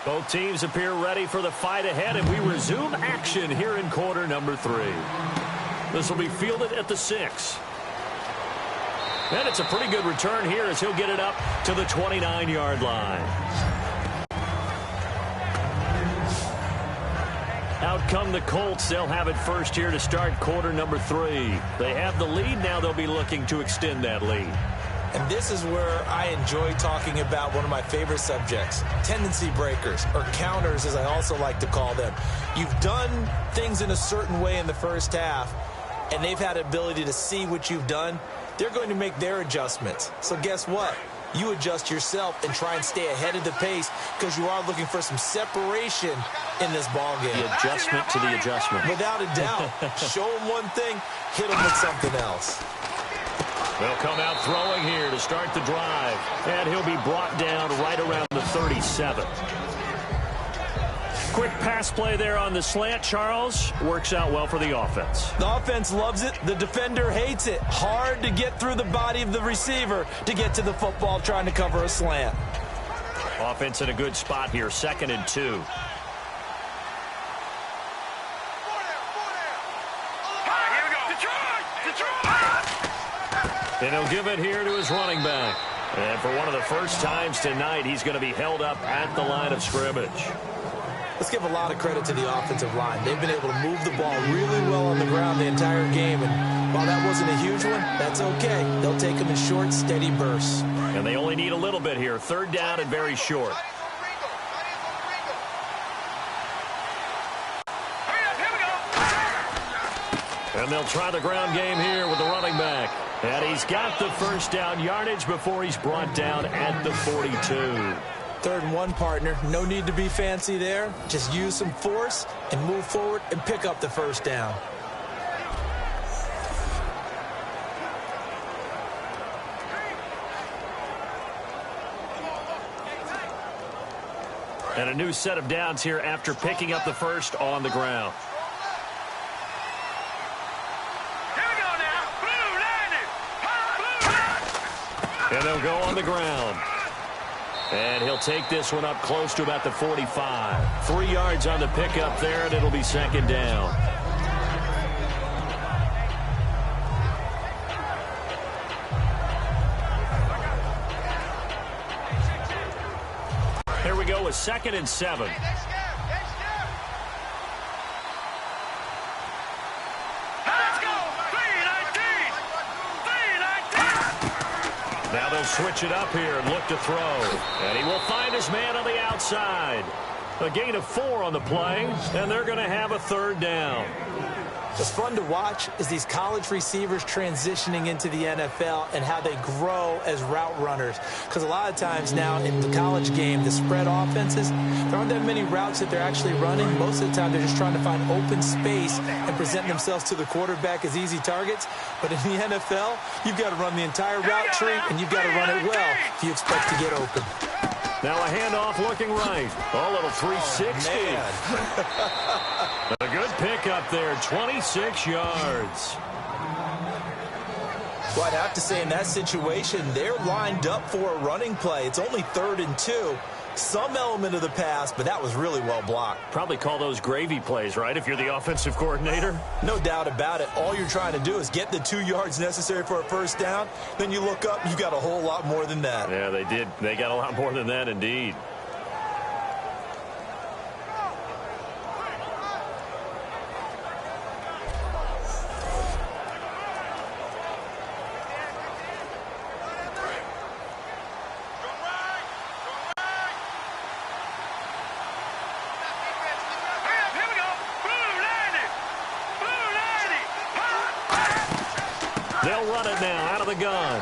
Both teams appear ready for the fight ahead, and we resume action here in quarter number 3. This will be fielded at the 6. And it's a pretty good return here as he'll get it up to the 29-yard line. Out come the Colts. They'll have it first here to start quarter number 3. They have the lead. Now they'll be looking to extend that lead. And this is where I enjoy talking about one of my favorite subjects, tendency breakers, or counters as I also like to call them. You've done things in a certain way in the first half, and they've had the ability to see what you've done. They're going to make their adjustments. So guess what? You adjust yourself and try and stay ahead of the pace because you are looking for some separation in this ball game. The adjustment to the adjustment. Without a doubt. Show them one thing, hit them with something else. They'll come out throwing here to start the drive. And he'll be brought down right around the 37. Quick pass play there on the slant, Charles. Works out well for the offense. The offense loves it. The defender hates it. Hard to get through the body of the receiver to get to the football trying to cover a slant. Offense in a good spot here, 2nd and 2. And he'll give it here to his running back. And for one of the first times tonight, he's going to be held up at the line of scrimmage. Let's give a lot of credit to the offensive line. They've been able to move the ball really well on the ground the entire game. And while that wasn't a huge one, that's okay. They'll take them in short, steady bursts. And they only need a little bit here. 3rd down and very short. And they'll try the ground game here with the running back. And he's got the first down yardage before he's brought down at the 42. 3rd and 1, partner. No need to be fancy there. Just use some force and move forward and pick up the first down. And a new set of downs here after picking up the first on the ground. And they'll go on the ground. And he'll take this one up close to about the 45. 3 yards on the pickup there, and it'll be 2nd down. Here we go with 2nd and 7. Now they'll switch it up here and look to throw. And he will find his man on the outside. A gain of 4 on the play, and they're going to have a 3rd down. What's fun to watch is these college receivers transitioning into the NFL and how they grow as route runners. Because a lot of times now in the college game, the spread offenses, there aren't that many routes that they're actually running. Most of the time, they're just trying to find open space and present themselves to the quarterback as easy targets. But in the NFL, you've got to run the entire route tree, and you've got to run it well if you expect to get open. Now a handoff looking right. A little 360. A good pickup there, 26 yards. Well, I'd have to say in that situation, they're lined up for a running play. It's only 3rd and 2. Some element of the pass, but that was really well blocked. Probably call those gravy plays, right, if you're the offensive coordinator? No doubt about it. All you're trying to do is get the 2 yards necessary for a first down. Then you look up, you got a whole lot more than that. Yeah, they did. They got a lot more than that, indeed. They'll run it now out of the gun.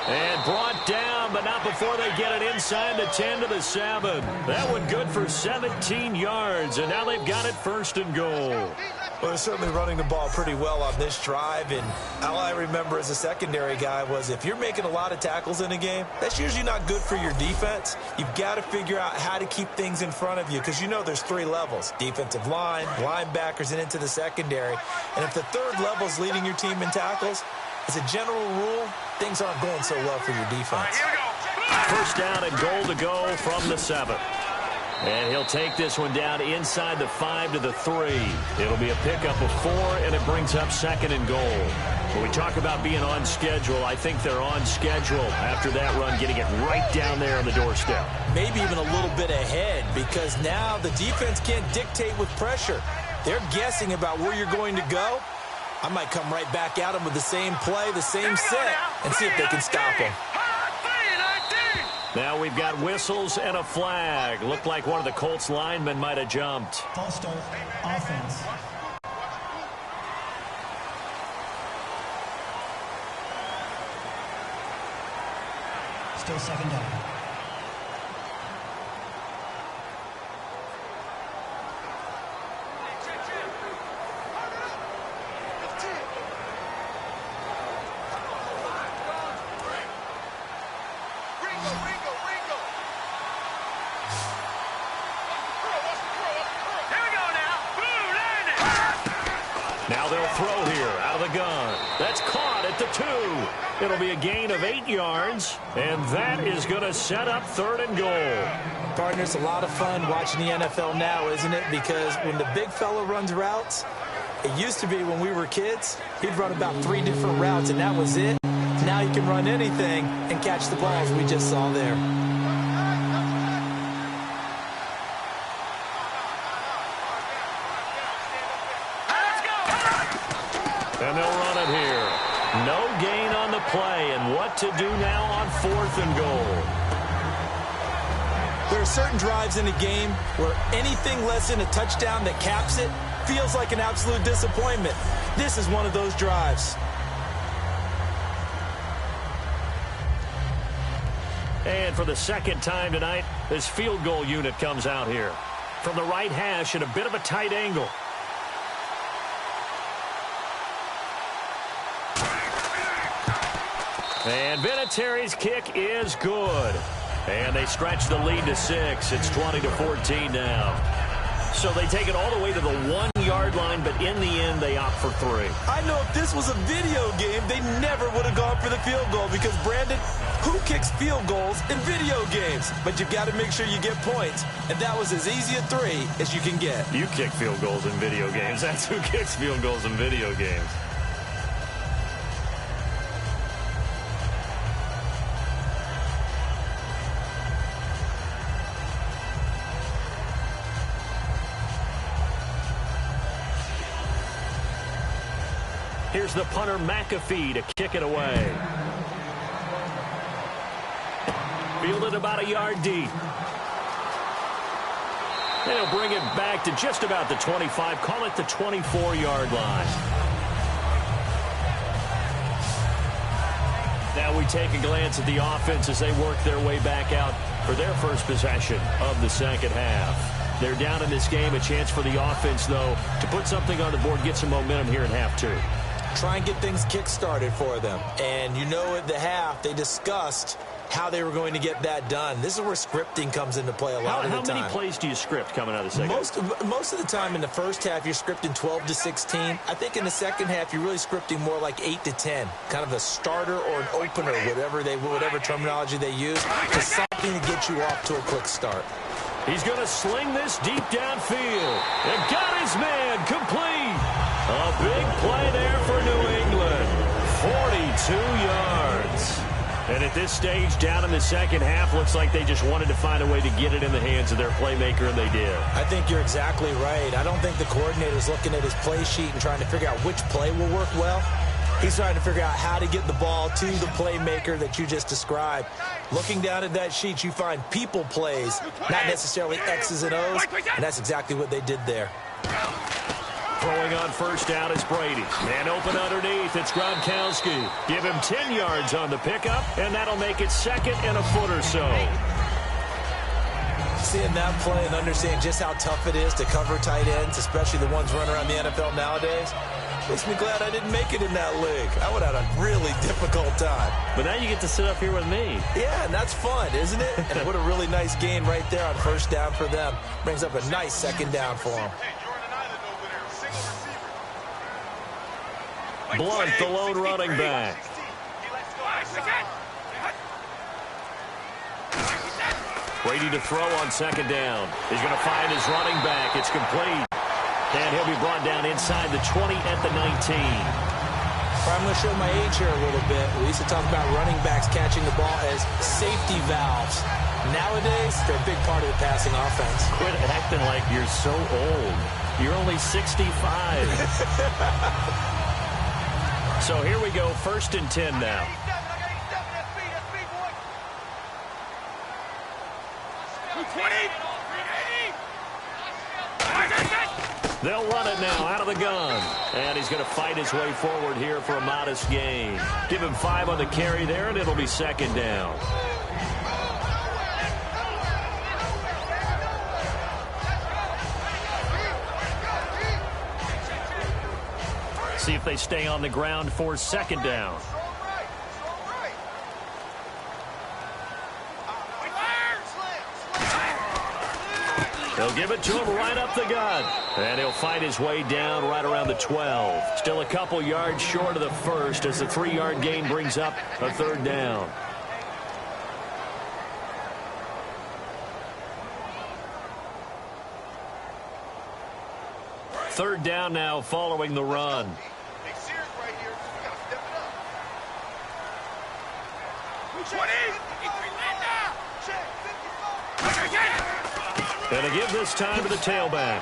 And brought down, but not before they get it inside the 10 to the 7. That one good for 17 yards, and now they've got it 1st and goal. Well, they're certainly running the ball pretty well on this drive, and all I remember as a secondary guy was if you're making a lot of tackles in a game, that's usually not good for your defense. You've got to figure out how to keep things in front of you because you know there's 3 levels, defensive line, linebackers, and into the secondary. And if the 3rd level is leading your team in tackles, as a general rule, things aren't going so well for your defense. First down and goal to go from the 7. And he'll take this one down inside the 5 to the 3. It'll be a pickup of 4, and it brings up 2nd and goal. When we talk about being on schedule, I think they're on schedule after that run, getting it right down there on the doorstep. Maybe even a little bit ahead, because now the defense can't dictate with pressure. They're guessing about where you're going to go. I might come right back at them with the same play, the same set, and see if they can stop them. Now we've got whistles and a flag. Looked like one of the Colts linemen might have jumped. False start, offense. Still 2nd down. Now they'll throw here out of the gun. That's caught at the 2. It'll be a gain of 8 yards, and that is going to set up 3rd and goal. Partner, it's a lot of fun watching the NFL now, isn't it? Because when the big fella runs routes, it used to be when we were kids, he'd run about 3 different routes, and that was it. Now he can run anything and catch the balls we just saw there. And they'll run it here. No gain on the play, and what to do now on 4th and goal. There are certain drives in a game where anything less than a touchdown that caps it feels like an absolute disappointment. This is one of those drives. And for the 2nd time tonight, this field goal unit comes out here. From the right hash at a bit of a tight angle. And Vinatieri's kick is good. And they stretch the lead to 6. It's 20-14 now. So they take it all the way to the 1-yard line, but in the end, they opt for 3. I know if this was a video game, they never would have gone for the field goal because, Brandon, who kicks field goals in video games? But you've got to make sure you get points, and that was as easy a 3 as you can get. You kick field goals in video games. That's who kicks field goals in video games. Here's the punter, McAfee, to kick it away. Fielded about a yard deep. They'll bring it back to just about the 25. Call it the 24-yard line. Now we take a glance at the offense as they work their way back out for their first possession of the 2nd half. They're down in this game. A chance for the offense, though, to put something on the board, get some momentum here in half 2. Try and get things kick-started for them. And you know at the half, they discussed how they were going to get that done. This is where scripting comes into play a lot of the time. How many plays do you script coming out of the 2nd? Most of the time in the first half, you're scripting 12 to 16. I think in the 2nd half, you're really scripting more like 8 to 10. Kind of a starter or an opener, whatever terminology they use, to something to get you off to a quick start. He's going to sling this deep downfield. And got his man complete. A big play there for New England. 42 yards. And at this stage, down in the 2nd half, looks like they just wanted to find a way to get it in the hands of their playmaker, and they did. I think you're exactly right. I don't think the coordinator's looking at his play sheet and trying to figure out which play will work well. He's trying to figure out how to get the ball to the playmaker that you just described. Looking down at that sheet, you find people plays, not necessarily X's and O's, and that's exactly what they did there. Throwing on 1st down is Brady. And open underneath, it's Gronkowski. Give him 10 yards on the pickup, and that'll make it 2nd and a foot or so. Seeing that play and understanding just how tough it is to cover tight ends, especially the ones running around the NFL nowadays, makes me glad I didn't make it in that league. I would have had a really difficult time. But now you get to sit up here with me. Yeah, and that's fun, isn't it? And what a really nice gain right there on 1st down for them. Brings up a nice 2nd down for them. Blunt, the lone running back. 12 Brady to throw on second down. He's going to find his running back. It's complete. And he'll be brought down inside the 20 at the 19. I'm going to show my age here a little bit. We used to talk about running backs catching the ball as safety valves. Nowadays, they're a big part of the passing offense. Quit acting like you're so old. You're only 65. So here we go, 1st and 10 now. They'll run it now out of the gun. And he's going to fight his way forward here for a modest gain. Give him 5 on the carry there, and it'll be 2nd down. See if they stay on the ground for 2nd down. They'll give it to him right up the gut. And he'll fight his way down right around the 12. Still a couple yards short of the first as the 3-yard gain brings up a 3rd down. Third down now following the run. And a give this time to the tailback.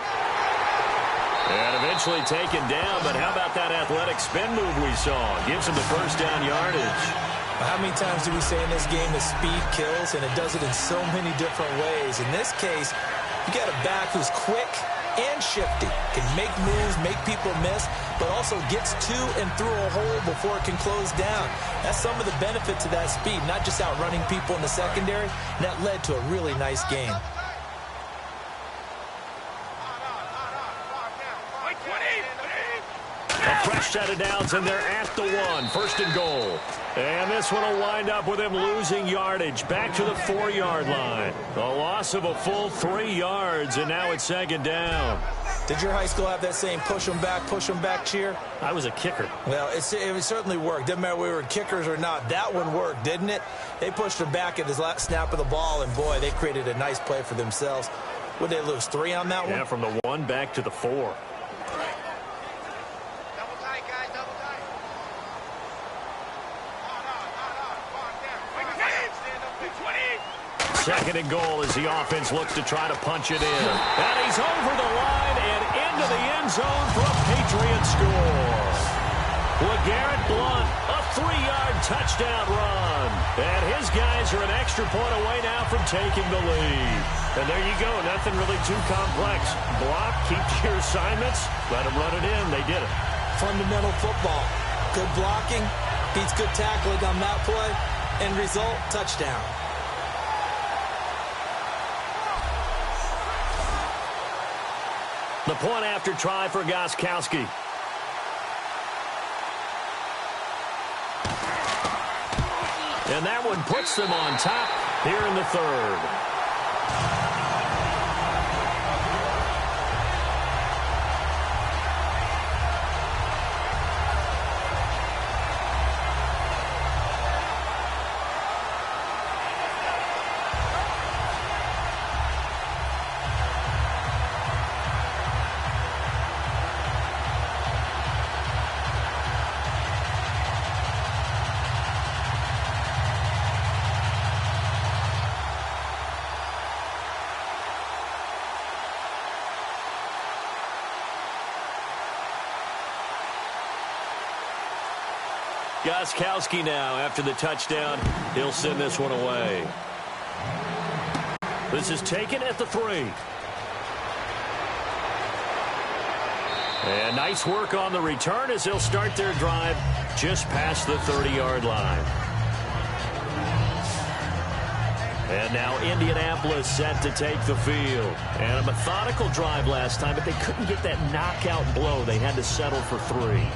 And eventually taken down, but how about that athletic spin move we saw? Gives him the 1st down yardage. How many times do we say in this game that speed kills, and it does it in so many different ways? In this case, you got a back who's quick and shifty, can make moves, make people miss, but also gets to and through a hole before it can close down. That's some of the benefits of that speed, not just outrunning people in the secondary. And that led to a really nice game. A fresh set of downs, and they're at the 1. 1st and goal. And this one will wind up with him losing yardage back to the 4-yard line. A loss of a full 3 yards, and now it's 2nd down. Did your high school have that same push them back cheer? I was a kicker. Well, it certainly worked. Didn't matter whether we were kickers or not. That one worked, didn't it? They pushed him back at his last snap of the ball, and boy, they created a nice play for themselves. Would they lose 3 on that one? Yeah, from the 1 back to the 4. Second and goal as the offense looks to try to punch it in. And he's over the line and into the end zone for a Patriots score. LeGarrette Blount, a 3-yard touchdown run. And his guys are an extra point away now from taking the lead. And there you go, nothing really too complex. Block, keep your assignments, let them run it in. They did it. Fundamental football. Good blocking, beats good tackling on that play. End result, touchdown. The point after try for Gostkowski. And that one puts them on top here in the 3rd. Gostkowski now, after the touchdown, he'll send this one away. This is taken at the 3. And nice work on the return as they'll start their drive just past the 30-yard line. And now Indianapolis set to take the field. And a methodical drive last time, but they couldn't get that knockout blow. They had to settle for 3.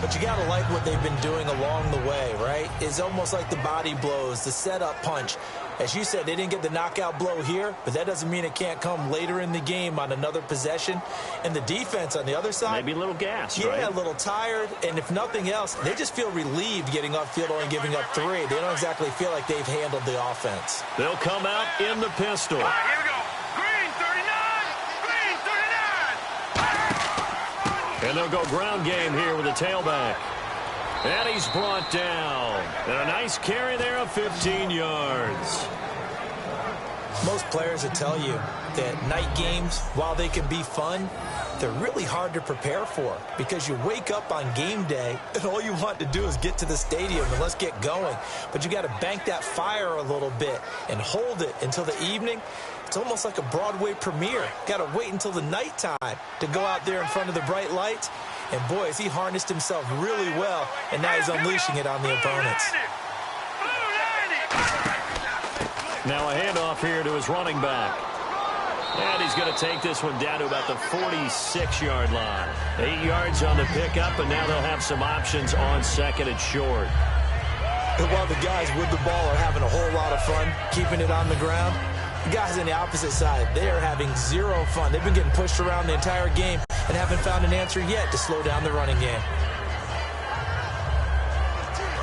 But you got to like what they've been doing along the way, right? It's almost like the body blows, the setup punch. As you said, they didn't get the knockout blow here, but that doesn't mean it can't come later in the game on another possession. And the defense on the other side, maybe a little gassed, yeah, right? a little tired. And if nothing else, they just feel relieved getting upfield only giving up 3. They don't exactly feel like they've handled the offense. They'll come out in the pistol. All right, here we go. Green 39. Green 39. And they'll go ground game here with the tailback. And he's brought down. And a nice carry there of 15 yards. Most players will tell you that night games, while they can be fun, they're really hard to prepare for because you wake up on game day and all you want to do is get to the stadium and let's get going. But you got to bank that fire a little bit and hold it until the evening. It's almost like a Broadway premiere. Got to wait until the nighttime to go out there in front of the bright lights. And boy, has he harnessed himself really well, and now he's unleashing it on the opponents. Now a handoff here to his running back. And he's going to take this one down to about the 46-yard line. 8 yards on the pickup, and now they'll have some options on second and short. And while the guys with the ball are having a whole lot of fun keeping it on the ground, the guys on the opposite side, they are having zero fun. They've been getting pushed around the entire game and haven't found an answer yet to slow down the running game.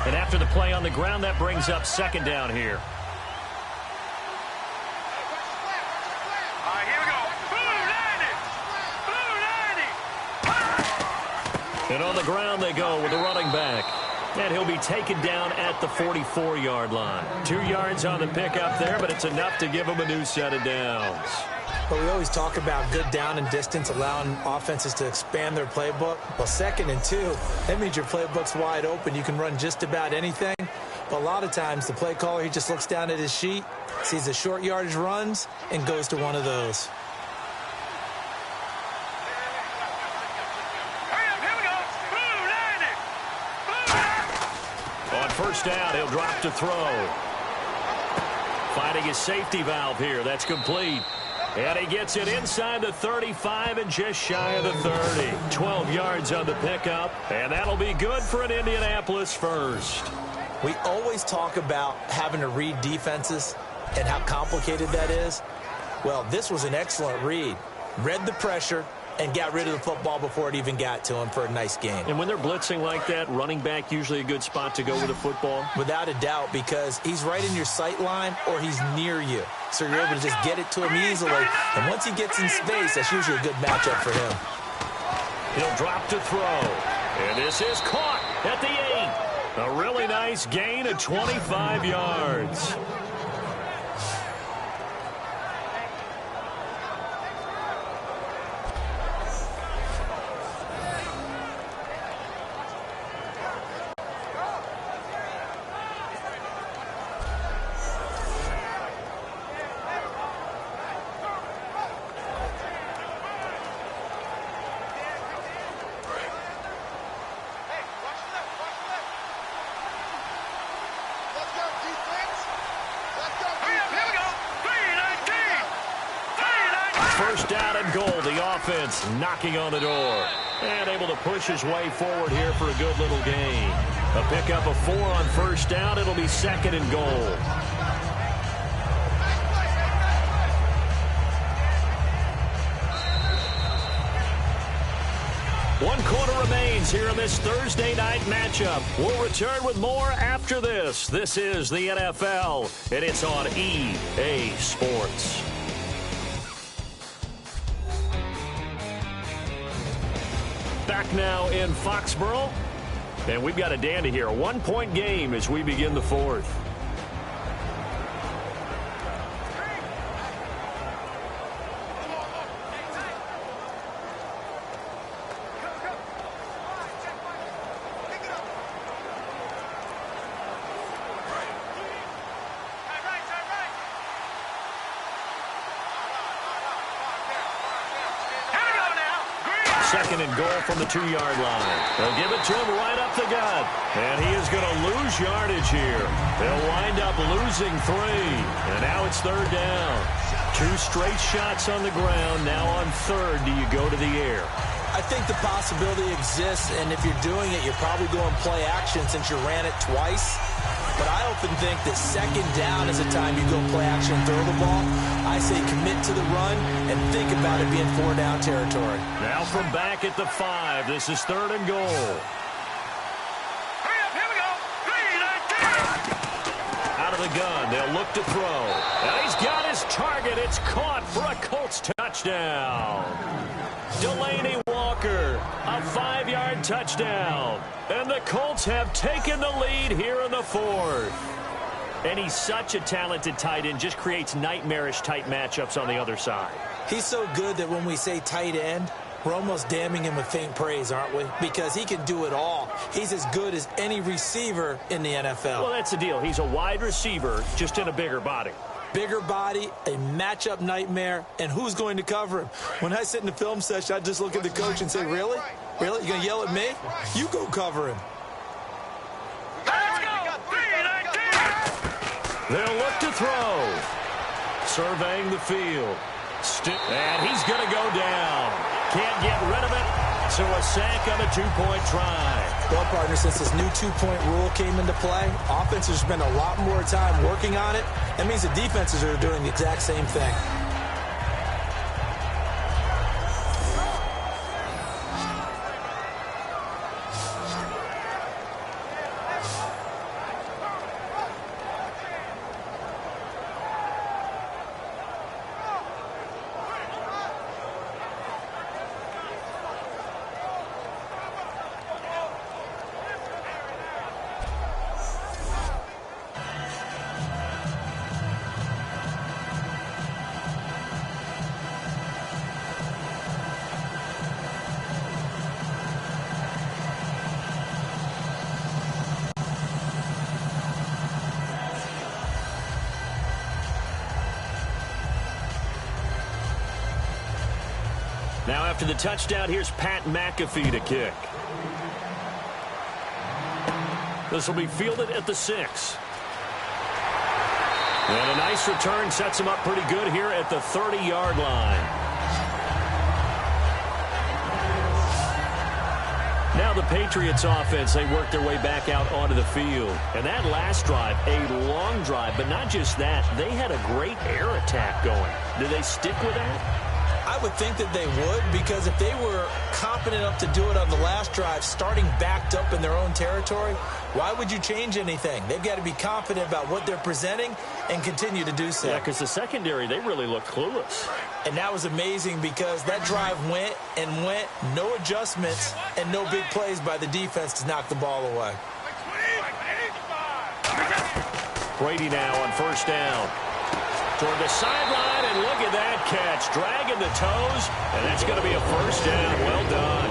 And after the play on the ground, that brings up second down here. All right, here we go. Blue 90. Blue 90. And on the ground they go with the running back. And he'll be taken down at the 44-yard line. 2 yards on the pickup there, but it's enough to give him a new set of downs. But we always talk about good down and distance, allowing offenses to expand their playbook. Well, 2nd and 2, that means your playbook's wide open. You can run just about anything. But a lot of times, the play caller, he just looks down at his sheet, sees the short yardage runs, and goes to one of those. First down, he'll drop to throw. Finding his safety valve here. That's complete. And he gets it inside the 35 and just shy of the 30. 12 yards on the pickup. And that'll be good for an Indianapolis first. We always talk about having to read defenses and how complicated that is. Well, this was an excellent read. Read the pressure and got rid of the football before it even got to him for a nice game. And when they're blitzing like that, running back usually a good spot to go with the football? Without a doubt, because he's right in your sight line or he's near you. So you're able to just get it to him easily. And once he gets in space, that's usually a good matchup for him. He'll drop to throw. And this is caught at the 8. A really nice gain of 25 yards. First down and goal. The offense knocking on the door. And able to push his way forward here for a good little gain. A pickup of 4 on first down. It'll be second and goal. One quarter remains here in this Thursday night matchup. We'll return with more after this. This is the NFL, and it's on EA Sports. Back now in Foxborough, and we've got a dandy here. A 1-point game as we begin the fourth. Second and goal from the 2-yard line. They'll give it to him right up the gut. And he is going to lose yardage here. They'll wind up losing 3. And now it's third down. 2 straight shots on the ground. Now on third, do you go to the air? I think the possibility exists, and if you're doing it, you're probably going play action since you ran it twice. But I often think that second down is the time you go play action and throw the ball. I say commit to the run and think about it being 4-down territory. Now from back at the 5, this is 3rd and goal. Hurry up, here we go. 3, 19. Out of the gun, they'll look to throw. And he's got his target. It's caught for a Colts touchdown. Delaney Walker, a 5-yard touchdown. And the Colts have taken the lead here in the 4th. And he's such a talented tight end, just creates nightmarish-type matchups on the other side. He's so good that when we say tight end, we're almost damning him with faint praise, aren't we? Because he can do it all. He's as good as any receiver in the NFL. Well, that's the deal. He's a wide receiver, just in a bigger body. Bigger body, a matchup nightmare, and who's going to cover him? When I sit in the film session, I just look at the coach and say, really? Really? You going to yell at me? You go cover him. Let's go. 3, 19. They'll look to throw. Surveying the field. And he's going to go down. Can't get rid of it. So a sack on a 2-point try. Well, partner, since this new 2-point rule came into play, offenses spend a lot more time working on it. That means the defenses are doing the exact same thing. Now after the touchdown, here's Pat McAfee to kick. This will be fielded at the 6. And a nice return sets him up pretty good here at the 30-yard line. Now the Patriots offense, they work their way back out onto the field. And that last drive, a long drive, but not just that, they had a great air attack going. Do they stick with that? I would think that they would, because if they were competent enough to do it on the last drive, starting backed up in their own territory, why would you change anything? They've got to be confident about what they're presenting and continue to do so. Yeah, because the secondary, they really look clueless. And that was amazing because that drive went and went, no adjustments, and no big plays by the defense to knock the ball away. Brady now on 1st down. Toward the sideline, and look at that catch. Dragging the toes, and that's going to be a 1st down. Well done.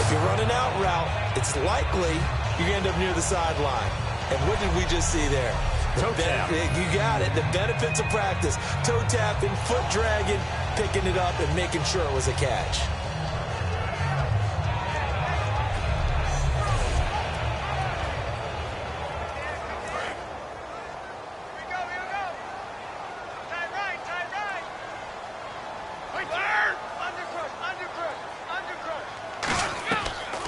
If you're running out route, it's likely you end up near the sideline. And what did we just see there? Toe tap. You got it. The benefits of practice. Toe tapping, foot dragging, picking it up, and making sure it was a catch.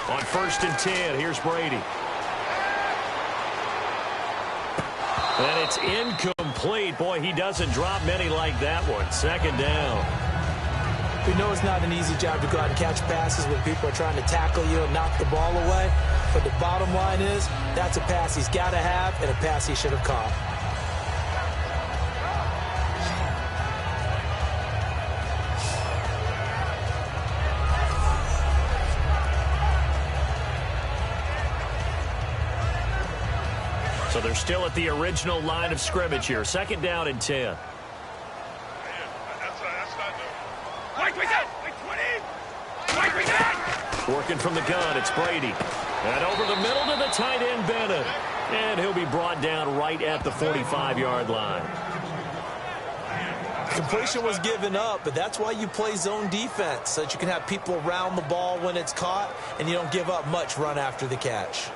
On 1st and 10, here's Brady. And it's incomplete. Boy, he doesn't drop many like that one. 2nd down. We know it's not an easy job to go out and catch passes when people are trying to tackle you and knock the ball away. But the bottom line is, that's a pass he's got to have and a pass he should have caught. So they're still at the original line of scrimmage here. 2nd down and 10. Working from the gun, it's Brady. And over the middle to the tight end, Bennett. And he'll be brought down right at the 45-yard line. Completion was given up, but that's why you play zone defense, so that you can have people around the ball when it's caught, and you don't give up much run after the catch.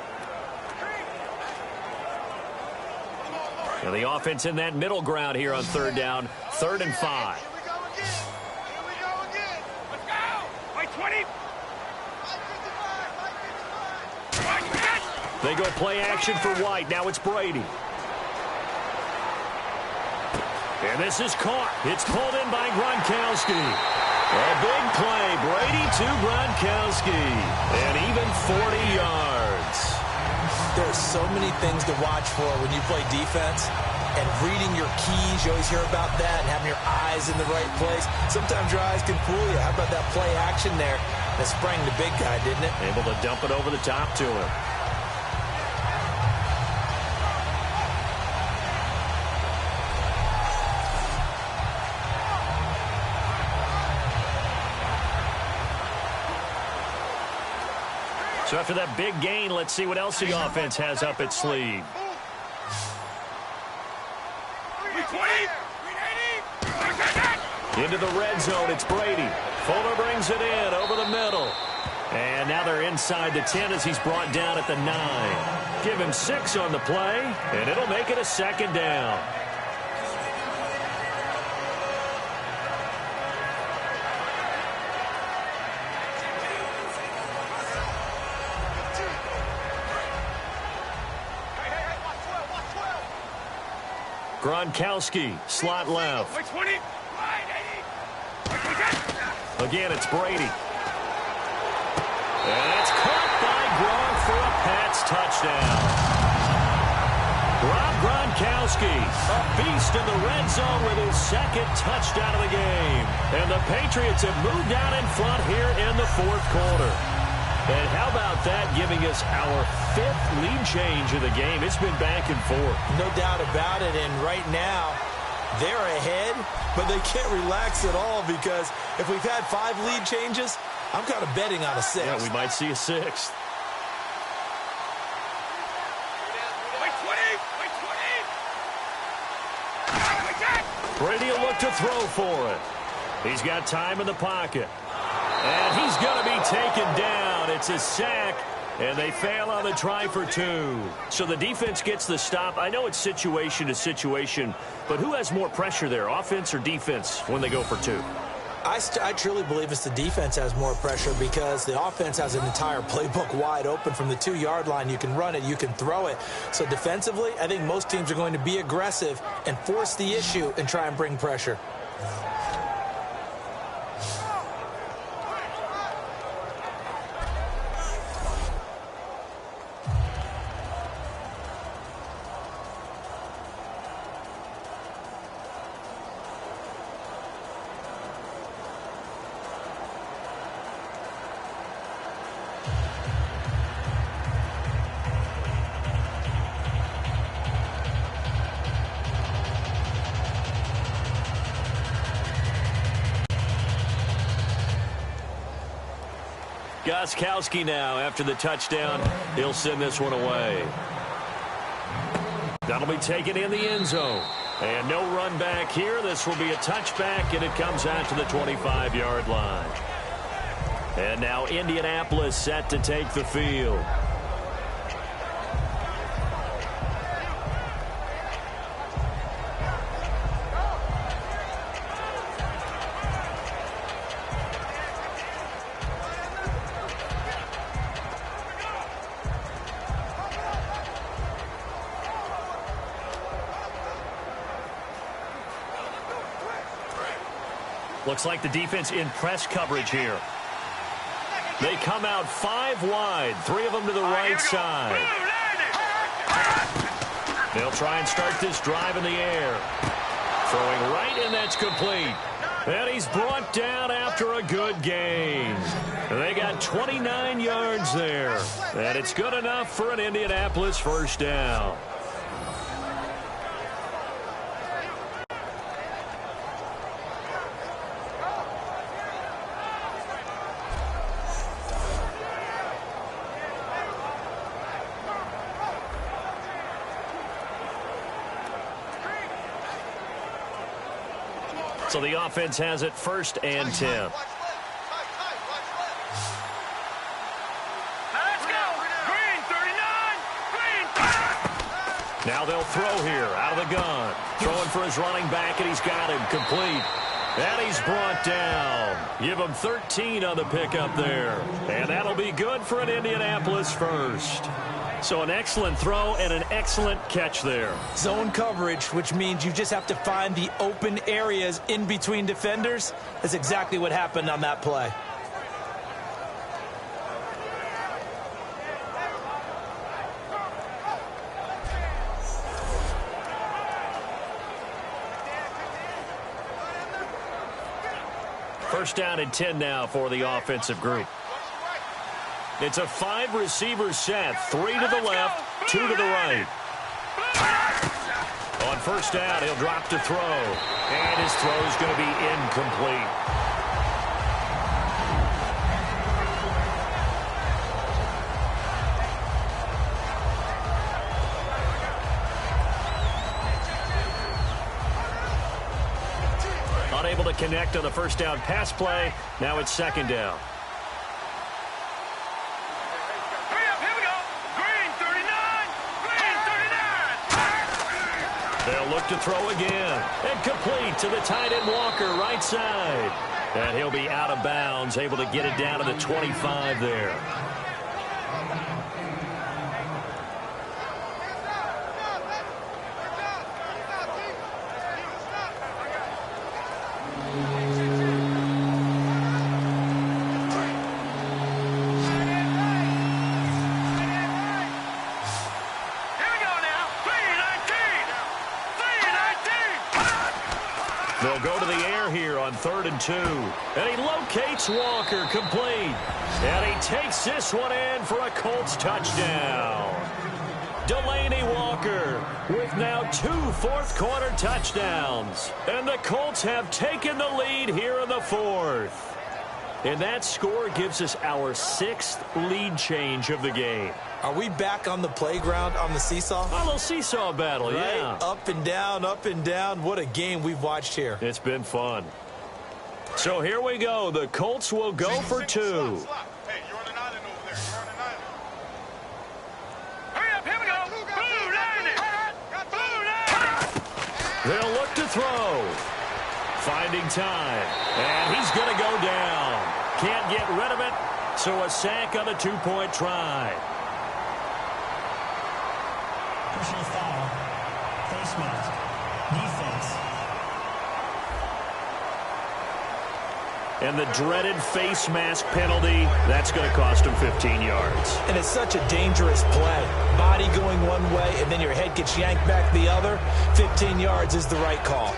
And the offense in that middle ground here on 3rd down, 3rd and 5. Here we go again. Let's go. They go play action for White. Now it's Brady. And this is caught. It's pulled in by Gronkowski. A big play. Brady to Gronkowski. And even 40 yards. There are so many things to watch for when you play defense. And reading your keys, you always hear about that, and having your eyes in the right place. Sometimes your eyes can fool you. How about that play action there? That sprang the big guy, didn't it? Able to dump it over the top to him. So after that big gain, let's see what else the offense has up its sleeve. Into the red zone, it's Brady. Fuller brings it in over the middle. And now they're inside the 10 as he's brought down at the 9. Give him 6 on the play, and it'll make it a second down. Gronkowski, slot left. Again, it's Brady. And it's caught by Gronk for a Pats touchdown. Rob Gronkowski, a beast in the red zone with his second touchdown of the game. And the Patriots have moved out in front here in the fourth quarter. And how about that, giving us our 5th lead change of the game? It's been back and forth. No doubt about it, and right now, they're ahead, but they can't relax at all because if we've had 5 lead changes, I'm kind of betting on a 6th. Yeah, we might see a 6th. Brady will look to throw for it. He's got time in the pocket. And he's going to be taken down. It's a sack, and they fail on the try for 2. So the defense gets the stop. I know it's situation to situation, but who has more pressure there, offense or defense, when they go for 2? I truly believe it's the defense has more pressure because the offense has an entire playbook wide open from the 2-yard line. You can run it, you can throw it. So defensively, I think most teams are going to be aggressive and force the issue and try and bring pressure. Gronkowski now after the touchdown. He'll send this one away. That'll be taken in the end zone. And no run back here. This will be a touchback, and it comes out to the 25-yard line. And now Indianapolis set to take the field. Looks like the defense in press coverage here. They come out 5 wide, 3 of them to the right side. They'll try and start this drive in the air. Throwing right, and that's complete. And he's brought down after a good gain. They got 29 yards there. And it's good enough for an Indianapolis first down. So the offense has it 1st and 10. Let's go. Green, 39. Green. Now they'll throw here out of the gun. Throwing for his running back, and he's got him complete. And he's brought down. Give him 13 on the pickup there. And that'll be good for an Indianapolis first. So an excellent throw and an excellent catch there. Zone coverage, which means you just have to find the open areas in between defenders. That's exactly what happened on that play. First down and 10 now for the offensive group. It's a 5-receiver set. 3 to the left, 2 to the right. On first down, he'll drop to throw. And his throw's going to be incomplete. Unable to connect on the first down pass play. Now it's second down. They'll look to throw again. And complete to the tight end Walker, right side. And he'll be out of bounds, able to get it down to the 25 there. They'll go to the air here on 3rd and 2. And he locates Walker, complete. And he takes this one in for a Colts touchdown. Delaney Walker with now 2 fourth-quarter touchdowns. And the Colts have taken the lead here in the 4th. And that score gives us our 6th lead change of the game. Are we back on the playground on the seesaw? A little seesaw battle, right? Yeah. Up and down, up and down. What a game we've watched here. It's been fun. So here we go. The Colts will go for 2. Hey, you're on an island over there. You're on an island. Hurry up, here we go. Blue line. Blue line. They'll look to throw. Finding time. And he's going to go down. Can't get rid of it. So a sack on the 2-point try. Personal foul. Face mask. Defense. And the dreaded face mask penalty, that's going to cost him 15 yards. And it's such a dangerous play. Body going one way, and then your head gets yanked back the other. 15 yards is the right call.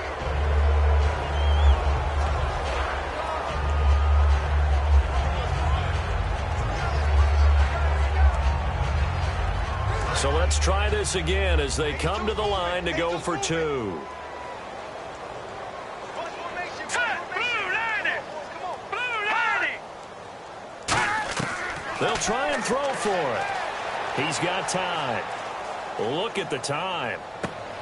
So let's try this again as they come to the line to go for 2. They'll try and throw for it. He's got time. Look at the time.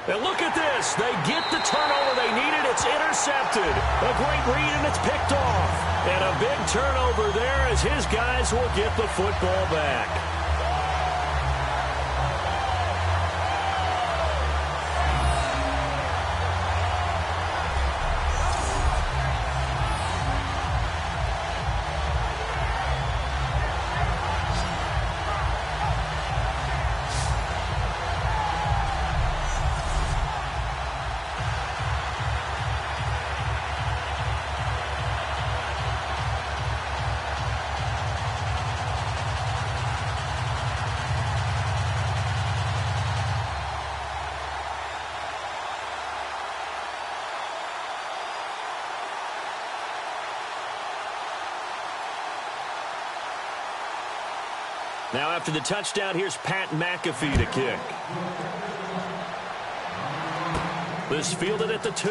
And look at this. They get the turnover they needed. It's intercepted. A great read, and it's picked off. And a big turnover there as his guys will get the football back. Now after the touchdown, here's Pat McAfee to kick. This fielded at the 2.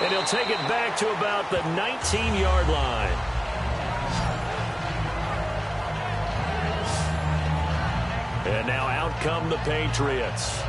And he'll take it back to about the 19-yard line. And now out come the Patriots.